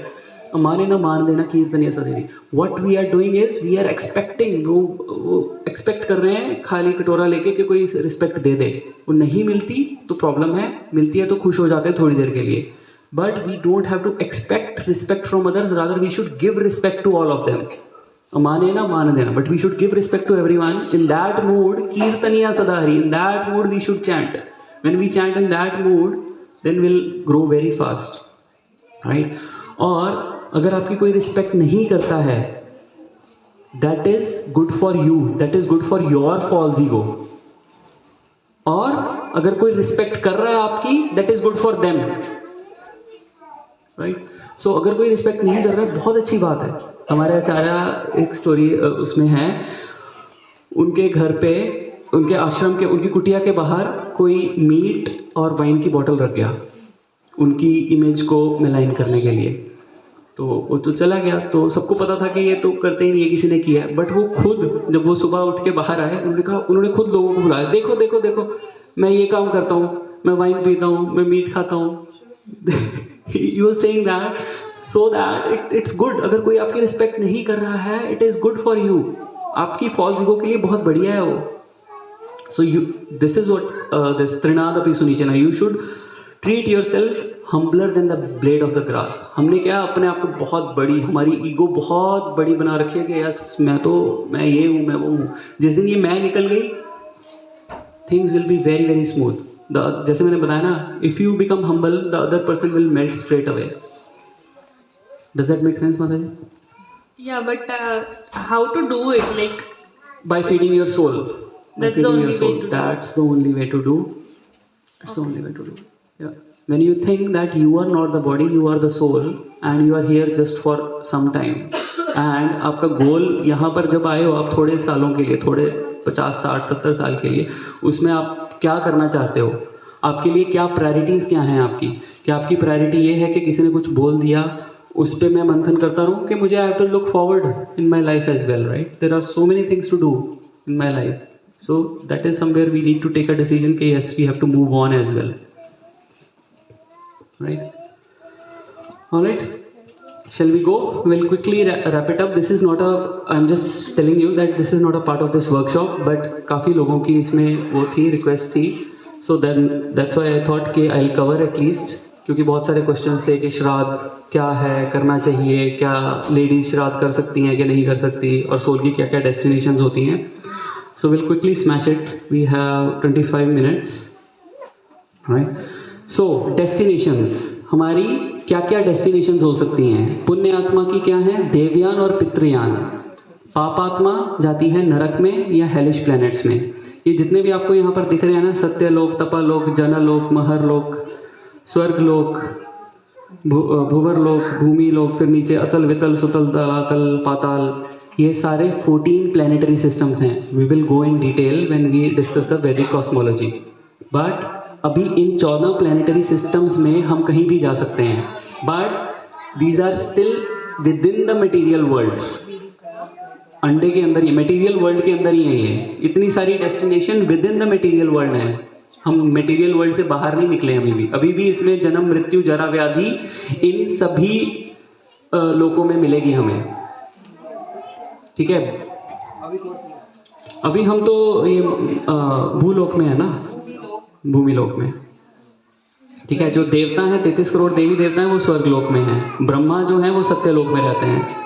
अमाने न मान देना कीर्तनिया सदा हरी। What we are doing is we are expecting, वो एक्सपेक्ट कर रहे हैं खाली कटोरा लेके कि कोई रिस्पेक्ट दे दे। वो नहीं मिलती तो प्रॉब्लम है, मिलती है तो खुश हो जाते हैं थोड़ी देर के लिए। But we don't have to expect respect from others, rather we should give respect to all of them. अमाने ना मान देना, but we should give respect to everyone. In that mood, कीर्तनिया सदा हरी, in that mood we should chant. When we chant in that mood, then we'll grow very fast, right? और अगर आपकी कोई respect नहीं करता है, that is good for you, that is good for your false ego. और अगर कोई रिस्पेक्ट कर रहा है आपकी, that is good for them, right? सो अगर कोई रिस्पेक्ट नहीं कर रहा है, बहुत अच्छी बात है। हमारे आचार्य एक स्टोरी उसमें है, उनके घर पे उनके आश्रम के, उनकी कुटिया के बाहर कोई मीट और वाइन की बोतल रख गया उनकी इमेज को मिलाइन करने के लिए। तो वो तो चला गया, तो सबको पता था कि ये तो करते ही नहीं है, किसी ने किया है। बट वो खुद जब वो सुबह उठ के बाहर आए, उन्होंने खुद लोगों को बुलाया, देखो देखो देखो मैं ये काम करता हूँ, मैं वाइन पीता हूँ, मैं मीट खाता हूँ। You are saying that so that it's good. अगर कोई आपकी रिस्पेक्ट नहीं कर रहा है, it is good for you, आपकी फॉल्स ईगो के लिए बहुत बढ़िया है वो। So you, this is what this त्रिनादपि सुनीचना, you should treat yourself humbler than the blade of the grass. हमने क्या अपने आप को बहुत बड़ी, हमारी ईगो बहुत बड़ी बना रखी है कि यस मैं ये हूँ, मैं वो हूँ। जिस दिन ये मैं निकल गई, things will be very very smooth. जैसे मैंने बताया ना, if you become humble the other person will melt straight away. Does that make sense माता जी? Yeah, but how to do it? Like, By feeding your soul. That's the only way to do. That's the only way to do. That's the only way to do. Yeah. When you think that you are not the body, you are the soul, and you are here just for some time. And आपका गोल यहाँ पर जब आए हो आप थोड़े सालों के लिए, थोड़े 50, 60, 70 साल के लिए, उसमें आप क्या करना चाहते हो? आपके लिए क्या प्रायोरिटीज़ क्या हैं आपकी? क्या आपकी प्रायोरिटी ये है कि किसी ने कुछ बोल दिया, उस पर मैं मंथन करता रहूँ, कि मुझे I have to look forward in my life as well, right? There are so many things to do in my life, so that is somewhere we need to take a decision कि yes we have to move on as well, right? Alright, shall we go? We'll quickly wrap it up. This is not a, I'm just telling you that this is not a part of this workshop, but काफ़ी लोगों की इसमें वो थी, request थी, so then that's why I thought कि I'll cover at least, क्योंकि बहुत सारे क्वेश्चंस थे कि श्राद्ध क्या है, करना चाहिए क्या, लेडीज़ श्राद्ध कर सकती हैं कि नहीं कर सकती, और सोल की क्या क्या डेस्टिनेशंस होती हैं। So we'll quickly smash it. We have 25 minutes, right? So destinations, हमारी क्या क्या डेस्टिनेशंस हो सकती हैं? पुण्य आत्मा की क्या है? देवयान और पितृयान। पापात्मा जाती है नरक में या हेलिश प्लैनेट्स में। ये जितने भी आपको यहाँ पर दिख रहे हैं ना, सत्यलोक, तपालोक, जनलोक, महरलोक, स्वर्गलोक, भुवरलोक, भूमि लोक, फिर नीचे अतल, वितल, सुतल, तलातल, पाताल, ये सारे 14 प्लैनेटरी सिस्टम्स हैं। We will go in detail when we discuss the Vedic cosmology, but अभी इन 14 प्लैनेटरी सिस्टम्स में हम कहीं भी जा सकते हैं, but these are still within the material world. अंडे के अंदर ही, मटेरियल वर्ल्ड के अंदर ही है ये। इतनी सारी destination with in the material world है। हम मटेरियल वर्ल्ड से बाहर नहीं निकले अभी भी इसमें जन्म, मृत्यु, जरा, व्याधि, इन सभी लोकों में मिलेगी हमें, ठीक है? अभी हम तो ये भूलोक में है ना, भूमि लोक में, ठीक है? जो देवता हैं, 33 करोड़ देवी देवता हैं, वो स्वर्गलोक में हैं। ब्रह्मा जो हैं वो सत्यलोक में रहते हैं।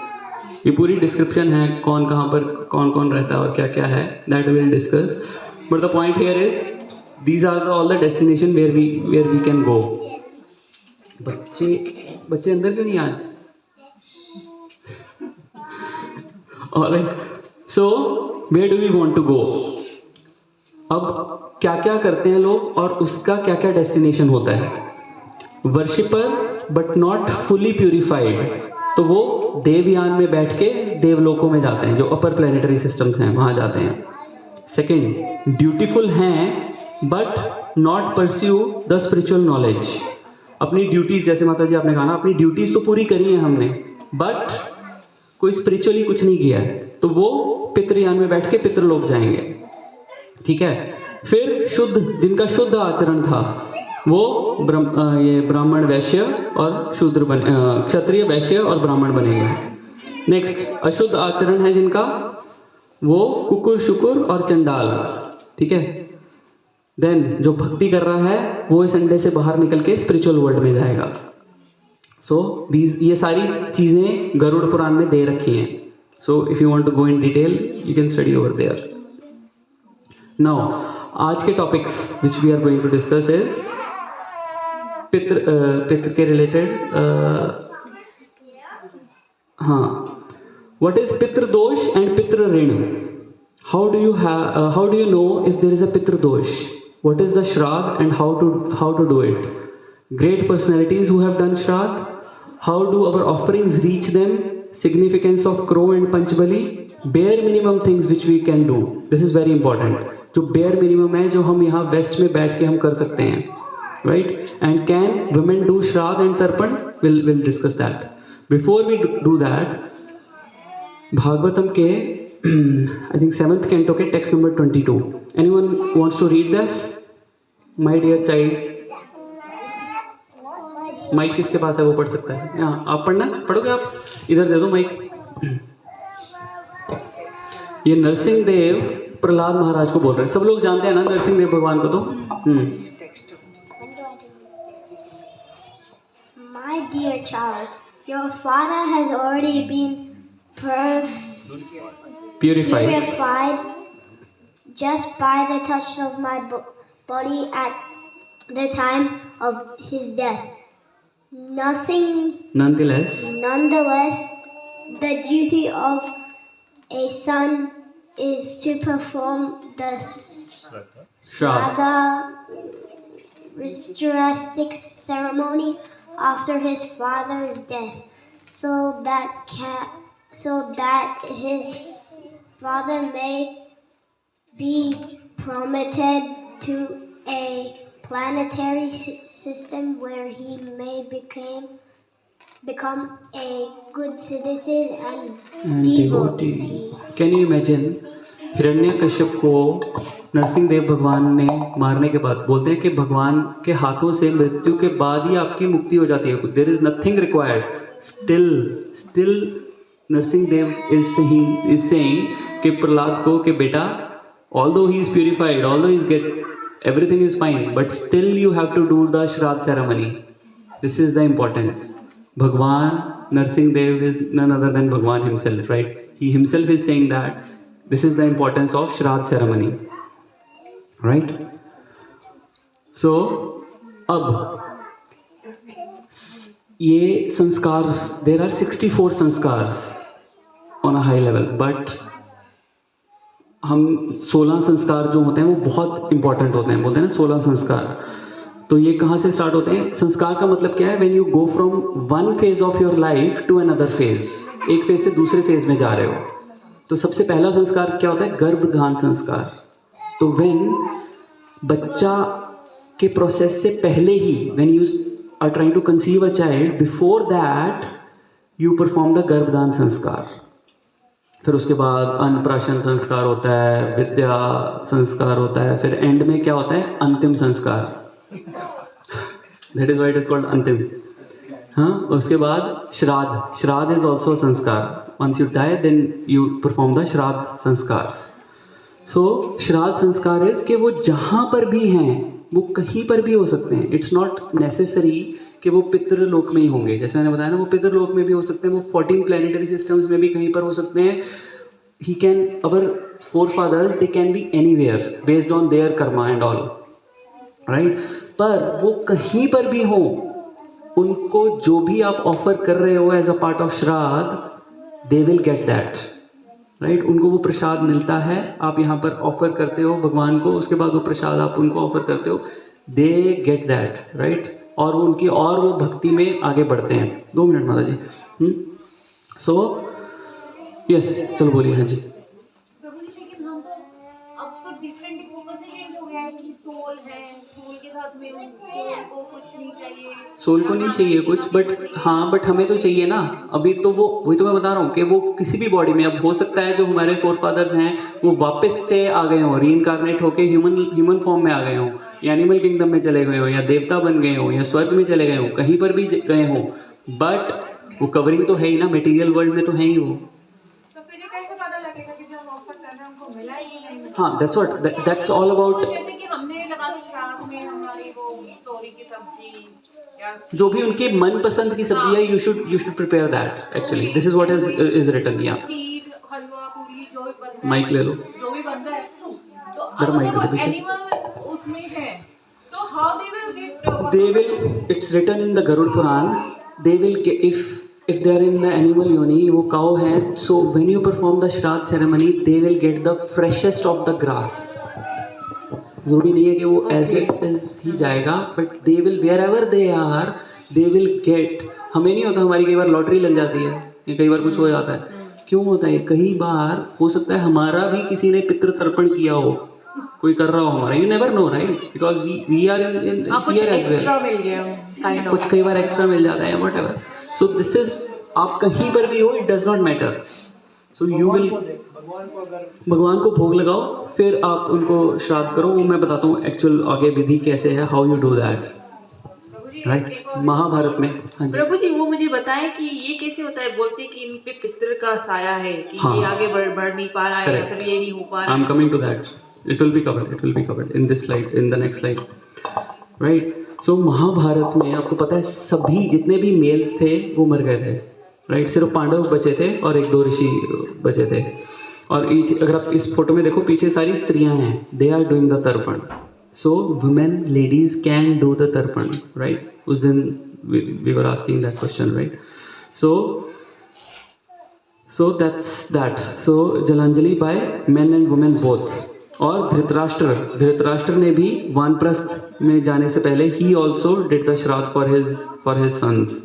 ये पूरी डिस्क्रिप्शन है कौन कहाँ पर कौन कौन रहता है और क्या क्या है, that will discuss, but the point here is these are all the destination where we can go. बच्चे अंदर क्यों नहीं आज? Alright, so where do we want to go? अब क्या क्या करते हैं लोग और उसका क्या क्या डेस्टिनेशन होता है? Worshipper but not fully purified, तो वो देवयान में बैठ के देवलोकों में जाते हैं, जो अपर प्लैनेटरी सिस्टम्स हैं वहाँ जाते हैं। सेकंड, ड्यूटीफुल हैं but not pursue the spiritual knowledge. अपनी ड्यूटीज़, जैसे माता जी आपने कहा ना, अपनी ड्यूटीज़ तो पूरी करी है हमने, बट कोई स्पिरिचुअली कुछ नहीं किया है, तो वो पितृयान में बैठ के पितृलोक जाएंगे, ठीक है? फिर शुद्ध, जिनका शुद्ध आचरण था, वो ये ब्राह्मण, वैश्य और शूद्र क्षत्रिय, वैश्य और ब्राह्मण बनेंगे। नेक्स्ट, अशुद्ध आचरण है जिनका, वो कुकुर, शुकुर और चंडाल, ठीक है? देन जो भक्ति कर रहा है वो इस अंडे से बाहर निकल के स्पिरिचुअल वर्ल्ड में जाएगा। सो ये सारी चीज़ें गरुड़ पुराण में दे रखी हैं। So if you want to go in detail you can study over there. Now आज के topics which we are going to discuss is पितृ के रिलेटेड, हाँ, व्हाट इज पितृ दोष and pitru rin? How do you know if there is a pitru dosh? What is the shraddha and how to do it? Great personalities who have done Shraddh, how do our offerings reach them? Significance of crow and Panchbali, bare minimum things which we can do. This is very important. जो bare minimum है जो हम यहाँ waste में बैठ के हम कर सकते हैं, right. And can women do shraddha and tarpan? Will discuss that. Before we do that, Bhagavatam के आई थिंक 7th कैंटो के text number 22. Anyone wants to read this? My dear child, mic किसके पास है वो पढ़ सकता है. यहाँ आप पढ़ना, पढ़ोगे आप? इधर दे दो माइक. ये नरसिंह देव प्रहलाद महाराज को बोल रहे हैं. सब लोग जानते हैं ना नरसिंह देव भगवान को तो. My dear child, your father has already been purified just by the touch of my body at the time of his death. Nonetheless, the duty of a son is to perform the Shraddha ritualistic ceremony after his father's death, so that his father may be promoted to a planetary system where he may become a good citizen and devotee. Can you imagine? Hiranyakashyap को नरसिंह देव भगवान ने मारने के बाद बोलते हैं कि भगवान के हाथों से मृत्यु के बाद ही आपकी मुक्ति हो जाती है. There is nothing required. Still Narasimha Dev is saying कि प्रहलाद को कि बेटा, although he is purified, although he is everything is fine, but still you have to do the Shraddh ceremony. This is the importance. Bhagwan Narsingh Dev is none other than Bhagwan himself, right? He himself is saying that this is the importance of Shraddh ceremony, right? So, अब ये संस्कार, there are 64 संस्कार्स on a high level, but हम 16 संस्कार जो होते हैं वो बहुत इंपॉर्टेंट होते हैं. बोलते हैं ना 16 संस्कार. तो ये कहाँ से स्टार्ट होते हैं? संस्कार का मतलब क्या है? When you go from one phase of your life to another phase, एक फेज से दूसरे फेज में जा रहे हो. तो सबसे पहला संस्कार क्या होता है? गर्भधान संस्कार. तो व्हेन बच्चा के प्रोसेस से पहले ही, when you are trying to conceive a child, before that you perform the गर्भधान संस्कार. फिर उसके बाद अन्नप्राशन संस्कार होता है, विद्या संस्कार होता है, फिर एंड में क्या होता है? अंतिम संस्कार. That is why it is called antim. हाँ, उसके बाद श्राद्ध. Shraddha is also sanskar. Once you die then you perform the shraddha sanskar. सो श्राद्ध संस्कार इज कि वो जहाँ पर भी हैं, वो कहीं पर भी हो सकते हैं. इट्स नॉट नेसेसरी कि वो पितृलोक में ही होंगे. जैसे मैंने बताया ना, वो पितृलोक में भी हो सकते हैं, वो 14 प्लैनेटरी सिस्टम्स में भी कहीं पर हो सकते हैं. He can, our forefathers, they can be anywhere based on their karma and all, right? पर वो कहीं पर भी हो, उनको जो भी आप ऑफर कर रहे हो एज अ पार्ट ऑफ श्राद्ध, they will get that, right? उनको वो प्रसाद मिलता है, आप यहाँ पर ऑफर करते हो भगवान को, उसके बाद वो प्रसाद आप उनको ऑफर करते हो, दे गेट दैट, राइट? और वो उनकी और वो भक्ति में आगे बढ़ते हैं. 2 मिनट माता जी. सो यस, चलो बोलिए. हाँ जी. प्रभु जी, लेकिन हम तो अब तो डिफरेंट फोकस ही चेंज हो गया है कि सोल है, सोल के साथ में सोल को कुछ नहीं चाहिए, सोल को नहीं चाहिए कुछ, बट हाँ, बट हमें तो चाहिए ना. अभी तो वो वही तो मैं बता रहा हूँ कि वो किसी भी बॉडी में, अब हो सकता है जो हमारे फोरफादर्स हैं वो वापस से आ गए हों, रीइनकार्नेट होके ह्यूमन फॉर्म में आ गए हों, या एनिमल किंगडम में चले गए हों, या देवता बन गए हों, या स्वर्ग में चले गए हों, कहीं पर भी गए हों, बट वो कवरिंग तो है ही ना, मटेरियल वर्ल्ड में तो है ही वो. तो फिर ये कैसे पता लगेगा कि जो हम ऑफर कर रहे हैं उनको मिला ही नहीं? हाँ, दैट्स ऑल अबाउट. जैसे कि हमने लगा लो श्राद्ध में हमारी वो तोरी की सब्जी या जो भी उनकी मनपसंद की सब्जी है, you should prepare that. Actually this is what is written. या खीर, हलवा, पूरी, जो भी बनता है, माइक ले लो. जो भी बनता है, तो जरा माइक अगर दे पीछे. एनिमल उसमें है तो how they will get, They will, it's written in the Garud Puran, they will get, if they are in the animal yoni, वो cow है, so when you perform the Shraddh ceremony, they will get the freshest of the grass. जरूरी नहीं है कि वो ऐसे ही जाएगा, but they will, wherever they are, they will get. हमें नहीं होता, हमारी कई बार लॉटरी लग जाती है, या कई बार कुछ हो जाता है. क्यों होता है? कई बार हो सकता है हमारा भी किसी ने पितृ तर्पण किया हो, कोई कर रहा हो हमारा, you never know right, because we are in कुछ एक्स्ट्रा मिल गया काइंड कुछ ऑफ। कई बार एक्स्ट्रा मिल जाता है what ever. So this is, आप कहीं पर भी हो, it does not matter. So you will, भगवान को भोग लगाओ, फिर आप उनको श्राद्ध करो। वो मैं बताता हूँ एक्चुअल आगे विधि कैसे है, how you do that, right. Mahabharat में, हाँ जी, प्रभु जी वो मुझे बताएं कि ये कैसे होता है, बोलते हैं कि इन पे पितृ का साया है कि हाँ। ये आगे बढ़ नहीं पा रहा है या Correct. फिर ये नहीं हो पा आई रहा एम है। Coming to that, it will be covered in this slide, in the next slide, right. So Mahabharata में आपको पता है सभी जितने भी मेल्स थे वो मर गए थे, राइट। सिर्फ पांडव बचे थे और एक दो ऋषि बचे थे। और अगर आप इस फोटो में देखो पीछे सारी स्त्रियां हैं, they are doing the tarpan. So women, ladies can do the tarpan, right. उस दिन we were asking that question, right. So that's that. So jalanjali by men and women both. और धृतराष्ट्र ने भी वानप्रस्थ में जाने से पहले he also did the श्राद्ध for his sons,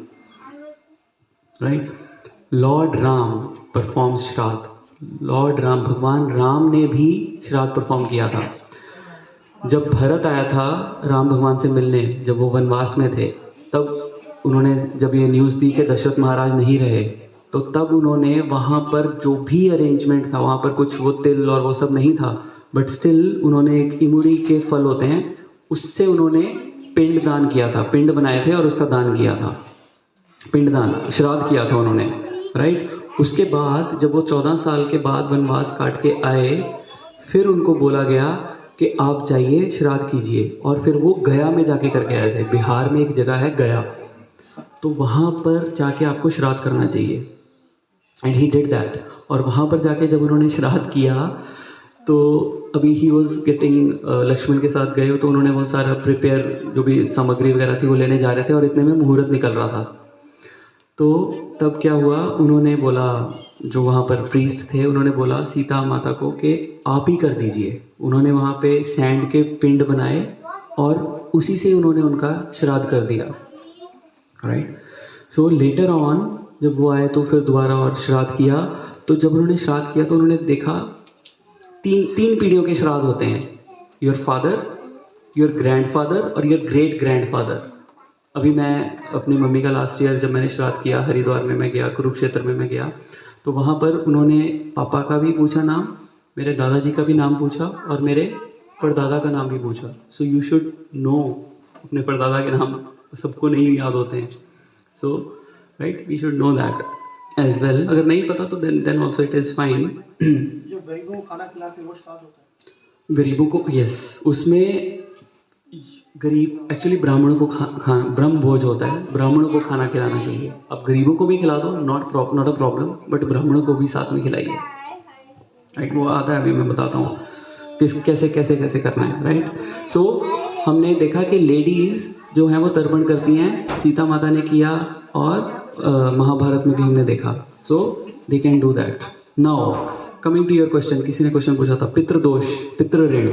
right? Lord Ram performs श्राद्ध. Lord Ram, भगवान राम ने भी श्राद्ध परफॉर्म किया था। जब भरत आया था राम भगवान से मिलने, जब वो वनवास में थे, तब उन्होंने जब ये न्यूज़ दी कि दशरथ महाराज नहीं रहे, तो तब उन्होंने वहाँ पर जो भी अरेंजमेंट था, वहाँ पर कुछ वो तिल और वो सब नहीं था, बट स्टिल उन्होंने एक इमली के फल होते हैं, उससे उन्होंने पिंड दान किया था, पिंड बनाए थे और उसका दान किया था, पिंडदान, श्राद्ध किया था उन्होंने, राइट। उसके बाद जब वो 14 साल के बाद वनवास काट के आए, फिर उनको बोला गया कि आप जाइए श्राद्ध कीजिए, और फिर वो गया में जाके करके आए थे। बिहार में एक जगह है गया, तो वहाँ पर जाके आपको श्राद्ध करना चाहिए, एंड ही डिड दैट। और वहाँ पर जाके जब उन्होंने श्राद्ध किया, तो अभी ही वॉज गेटिंग, लक्ष्मण के साथ गए, तो उन्होंने वो सारा प्रिपेयर जो भी सामग्री वगैरह थी वो लेने जा रहे थे, और इतने में मुहूर्त निकल रहा था। तो तब क्या हुआ, उन्होंने बोला, जो वहाँ पर प्रीस्ट थे उन्होंने बोला सीता माता को कि आप ही कर दीजिए। उन्होंने वहाँ पे सैंड के पिंड बनाए और उसी से उन्होंने उनका श्राद्ध कर दिया, राइट। सो लेटर ऑन जब वो आए तो फिर दोबारा और श्राद्ध किया। तो जब उन्होंने श्राद्ध किया तो उन्होंने देखा तीन पीढ़ियों के श्राद्ध होते हैं, योर फादर, योर ग्रैंडफादर और योर ग्रेट ग्रैंडफादर। अभी मैं अपनी मम्मी का लास्ट ईयर जब मैंने श्राद्ध किया, हरिद्वार में मैं गया, कुरुक्षेत्र में मैं गया, तो वहाँ पर उन्होंने पापा का भी पूछा नाम, मेरे दादाजी का भी नाम पूछा और मेरे परदादा का नाम भी पूछा। सो यू शुड नो अपने परदादा के नाम, सबको नहीं याद होते हैं। So right, we should know that as well. अगर नहीं पता तो then also it is fine. जो गरीबों को खाना खिला के वो श्राद्ध होता है, गरीबों को, यस, उसमें गरीब एक्चुअली ब्राह्मणों को ब्रह्म भोज होता है, ब्राह्मणों को खाना खिलाना चाहिए। अब गरीबों को भी खिला दो, नॉट अ प्रॉब्लम, बट ब्राह्मणों को भी साथ में खिलाइए, राइट। वो आता है, अभी मैं बताता हूँ कैसे कैसे कैसे करना है, राइट। सो हमने देखा कि लेडीज़ जो हैं वो तर्पण करती हैं, सीता माता ने किया और महाभारत में भी हमने देखा। So they can do that. Now coming to your question, किसी ने क्वेश्चन पूछा था पितृदोष, पितृ ऋण,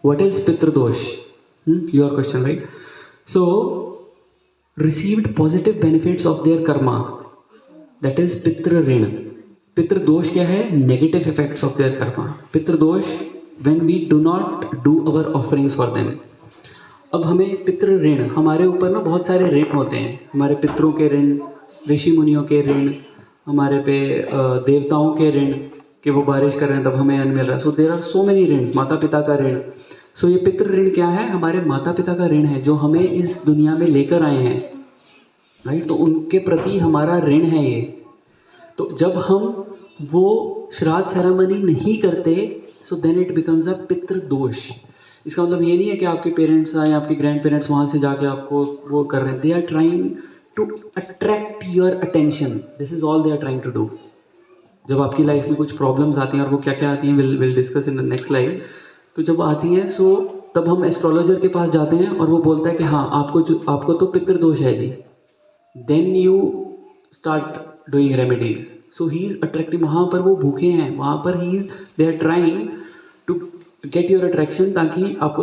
व्हाट इज पितृदोष? Your question, right? So, received positive benefits of their karma, that is pitra rin. पितृ दोष क्या है? Negative effects of their karma. पितृ दोष when we do not do our offerings for them. अब हमें पितृ ऋण, हमारे ऊपर ना बहुत सारे ऋण होते हैं, हमारे पितरों के ऋण, ऋषि मुनियों के ऋण, हमारे पे देवताओं के ऋण कि वो बारिश कर रहे हैं तब हमें अन्न मिल रहा है। So there are so many rin, माता पिता का ऋण। सो ये पितृ ऋण क्या है? हमारे माता पिता का ऋण है जो हमें इस दुनिया में लेकर आए हैं, राइट। तो उनके प्रति हमारा ऋण है ये। तो जब हम वो श्राद्ध सेरेमनी नहीं करते, so then it becomes a pitru dosh. इसका मतलब ये नहीं है कि आपके पेरेंट्स आए, आपके ग्रैंड पेरेंट्स वहाँ से जाके आपको वो कर रहे हैं। They are trying to attract your attention, this is all they are trying to do. जब आपकी लाइफ में कुछ प्रॉब्लम्स आती हैं, और वो क्या क्या आती हैं will discuss in the next slide. तो जब आती हैं सो तब हम एस्ट्रोलॉजर के पास जाते हैं और वो बोलता है कि हाँ आपको तो पितृदोष है जी। Then you start doing remedies. So he is attractive, वहाँ पर वो भूखे हैं, वहाँ पर they are trying to get your attraction, ताकि आपको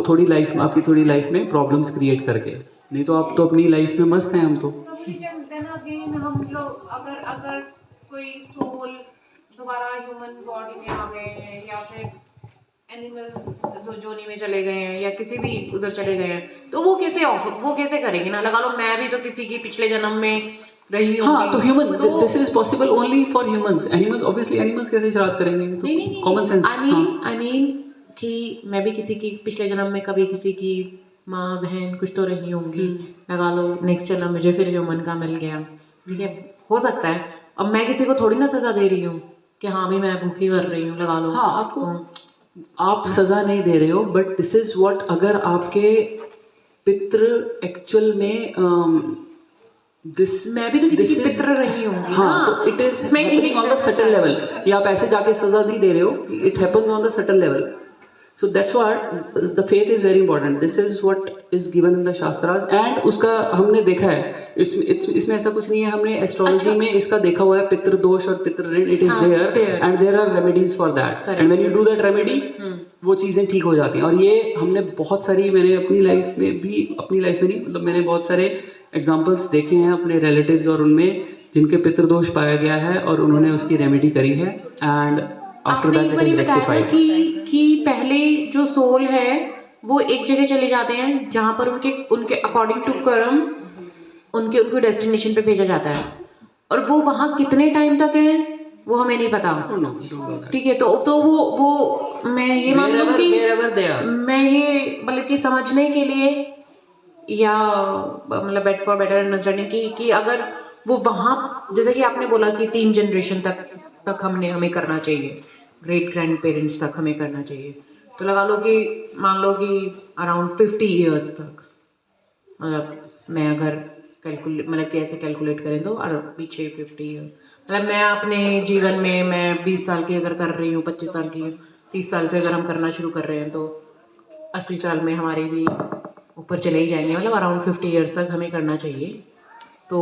आपकी थोड़ी लाइफ में प्रॉब्लम्स क्रिएट करके। नहीं तो आप तो अपनी लाइफ में मस्त हैं, हम तो। देन अगेन हम लोग अगर कोई सोल दोबारा ह्यूमन बॉडी में आ गए हैं, या फिर एनिमल जोनी में चले गए हैं या किसी भी उधर चले गए हैं, तो वो कैसे करेंगे ना, लगा लो मैं भी तो किसी की पिछले जन्म में रही हूँ। हाँ, तो human, this is possible only for humans. Animals, obviously animals कैसे श्राद्ध करेंगे? तो कॉमन सेंस। आई मीन कि मैं भी किसी की पिछले जन्म में कभी किसी की माँ बहन कुछ तो रही होंगी, लगा लो नेक्स्ट जन्म मुझे फिर ह्यूमन का मिल गया, ठीक है, हो सकता है। अब मैं किसी को थोड़ी ना सजा दे रही हूँ कि हाँ भी मैं भूखी मर रही हूँ, लगा लो। हाँ, आपको आप सजा नहीं दे रहे हो, बट दिस इज व्हाट, अगर आपके पितृ एक्चुअल में मैं भी तो किसी की पितृ रही होंगी। हाँ, तो it is happening on the subtle level. ये आप ऐसे जाके सजा नहीं दे रहे हो, it happens on the subtle level. So that's what the faith is very important. This is what is given in the shastras, and उसका हमने देखा है, इसमें ऐसा कुछ नहीं है, हमने एस्ट्रोलॉजी में इसका देखा हुआ है, पितृ दोष और पितृ ऋण, it is there and there are remedies for that, and when you do that remedy वो चीज़ें ठीक हो जाती हैं। और ये हमने बहुत सारी, मैंने अपनी लाइफ में नहीं, मतलब मैंने बहुत सारे एग्जाम्पल्स देखे हैं अपने रिलेटिव्स और उनमें जिनके पितृदोष पाया गया है और उन्होंने उसकी रेमेडी करी है, and after that it is rectified. कि पहले जो सोल है वो एक जगह चले जाते हैं जहाँ पर उनके अकॉर्डिंग टू कर्म उनके डेस्टिनेशन पे भेजा जाता है, और वो वहाँ कितने टाइम तक है वो हमें नहीं पता, ठीक है। तो वो मैं ये मान लूँ कि मैं ये मतलब कि समझने के लिए या मतलब बेट फॉर बेटर अंडरस्टैंडिंग कि अगर वो वहाँ, जैसे कि आपने बोला कि 3 जनरेशन तक हमें करना चाहिए, ग्रेट ग्रैंड पेरेंट्स तक हमें करना चाहिए, तो लगा लो कि मान लो कि अराउंड 50 ईयर्स तक, मतलब मैं अगर मतलब कि ऐसे कैलकुलेट करें तो और पीछे 50 ईयर, मतलब मैं अपने जीवन में मैं 20 साल की अगर कर रही हूँ, 25 साल की, 30 साल से अगर हम करना शुरू कर रहे हैं तो 80 साल में हमारे भी ऊपर चले ही जाएंगे, मतलब अराउंड 50 ईयर्स तक हमें करना चाहिए। तो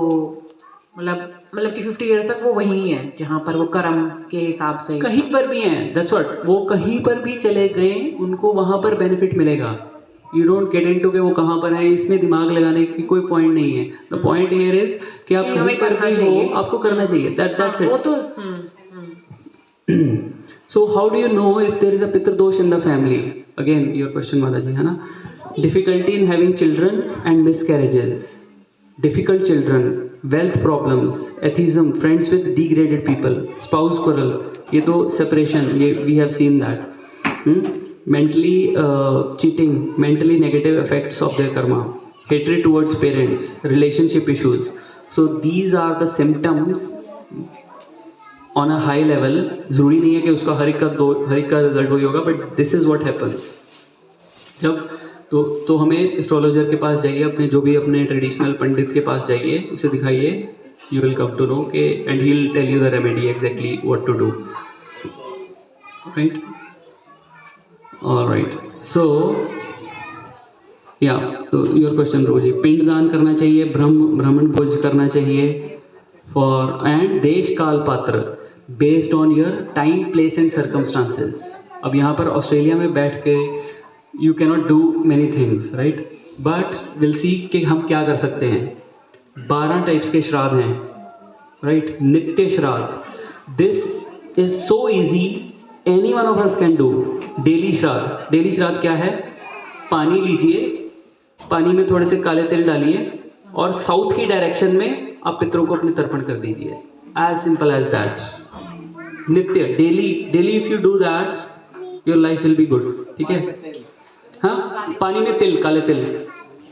मतलब कि 50 ईयर्स तक वो वहीं है जहाँ पर वो कर्म के हिसाब से कहीं पर भी हैं, दैट्स व्हाट, वो कहीं पर भी चले गए उनको वहाँ पर बेनिफिट मिलेगा। यू डोंट गेट इनटू के वो कहाँ पर है, इसमें दिमाग लगाने की कोई पॉइंट नहीं है। द पॉइंट हियर इज कि आप कहीं पर भी हो, आपको करना चाहिए, that's it. So how do you know if there is a पितृदोष in the family? Again your question माता जी, है ना? Difficulty in having children and miscarriages, difficult children, wealth problems, atheism, friends with degraded people, spouse quarrel, ये तो separation, ये we have seen that. Mentally cheating, mentally negative effects of their karma, hatred towards parents, relationship issues. So these are the symptoms on a high level. ज़रूरी नहीं है कि उसका हर एक का रिजल्ट वही होगा, but this is what happens. जब तो हमें एस्ट्रोलॉजर के पास जाइए, अपने ट्रेडिशनल पंडित के पास जाइए, उसे दिखाइए, you will come to know के, and he will tell you the remedy exactly what to do, right? All right. So yeah, तो your question प्रभु जी, पिंडदान करना चाहिए, ब्राह्मण भोज करना चाहिए for and देश काल पात्र based on your time, place and circumstances. अब यहाँ पर ऑस्ट्रेलिया में बैठ के you cannot do many things, right? But we'll see कि हम क्या कर सकते हैं। 12 टाइप्स के श्राद्ध हैं, right? नित्य श्राद्ध, this is so easy, any one of us can do. Daily श्राद्ध क्या है? पानी लीजिए, पानी में थोड़े से काले तिल डालिए और साउथ की डायरेक्शन में आप पितरों को अपने तर्पण कर दीजिए, एज सिंपल एज दैट। नित्य, daily if you do that your life will be good, ठीक है? हाँ, पानी में तिल, काले तिल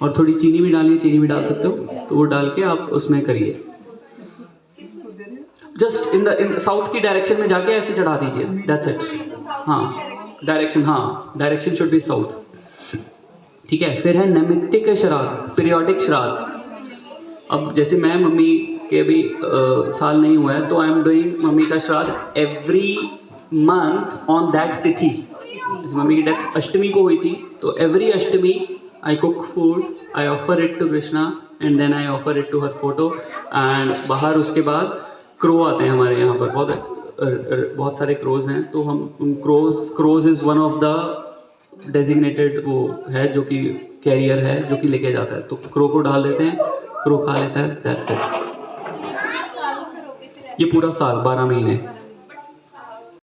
और थोड़ी चीनी भी डालनी, चीनी भी डाल सकते हो, तो वो डाल के आप उसमें करिए, जस्ट इन द साउथ की डायरेक्शन में जाके ऐसे चढ़ा दीजिए, दैट्स इट। हाँ, डायरेक्शन शुड बी साउथ, ठीक है? फिर है नैमित्तिक श्राद्ध, पीरियोडिक श्राद्ध। अब जैसे मैं मम्मी के अभी साल नहीं हुआ है, तो आई एम डूइंग मम्मी का श्राद्ध एवरी मंथ ऑन दैट तिथि। जैसे मम्मी की डेथ अष्टमी को हुई थी, तो every Ashtami I cook food, I offer it to Krishna and then I offer it to her photo, and बाहर उसके बाद क्रो आते हैं हमारे यहाँ पर, बहुत सारे क्रोज हैं, तो हम उन crows is one of the designated वो है जो कि कैरियर है, जो कि लेके जाता है, तो क्रो को डाल देते हैं, क्रो खा लेता है, दैट्स इट। ये पूरा साल 12 महीने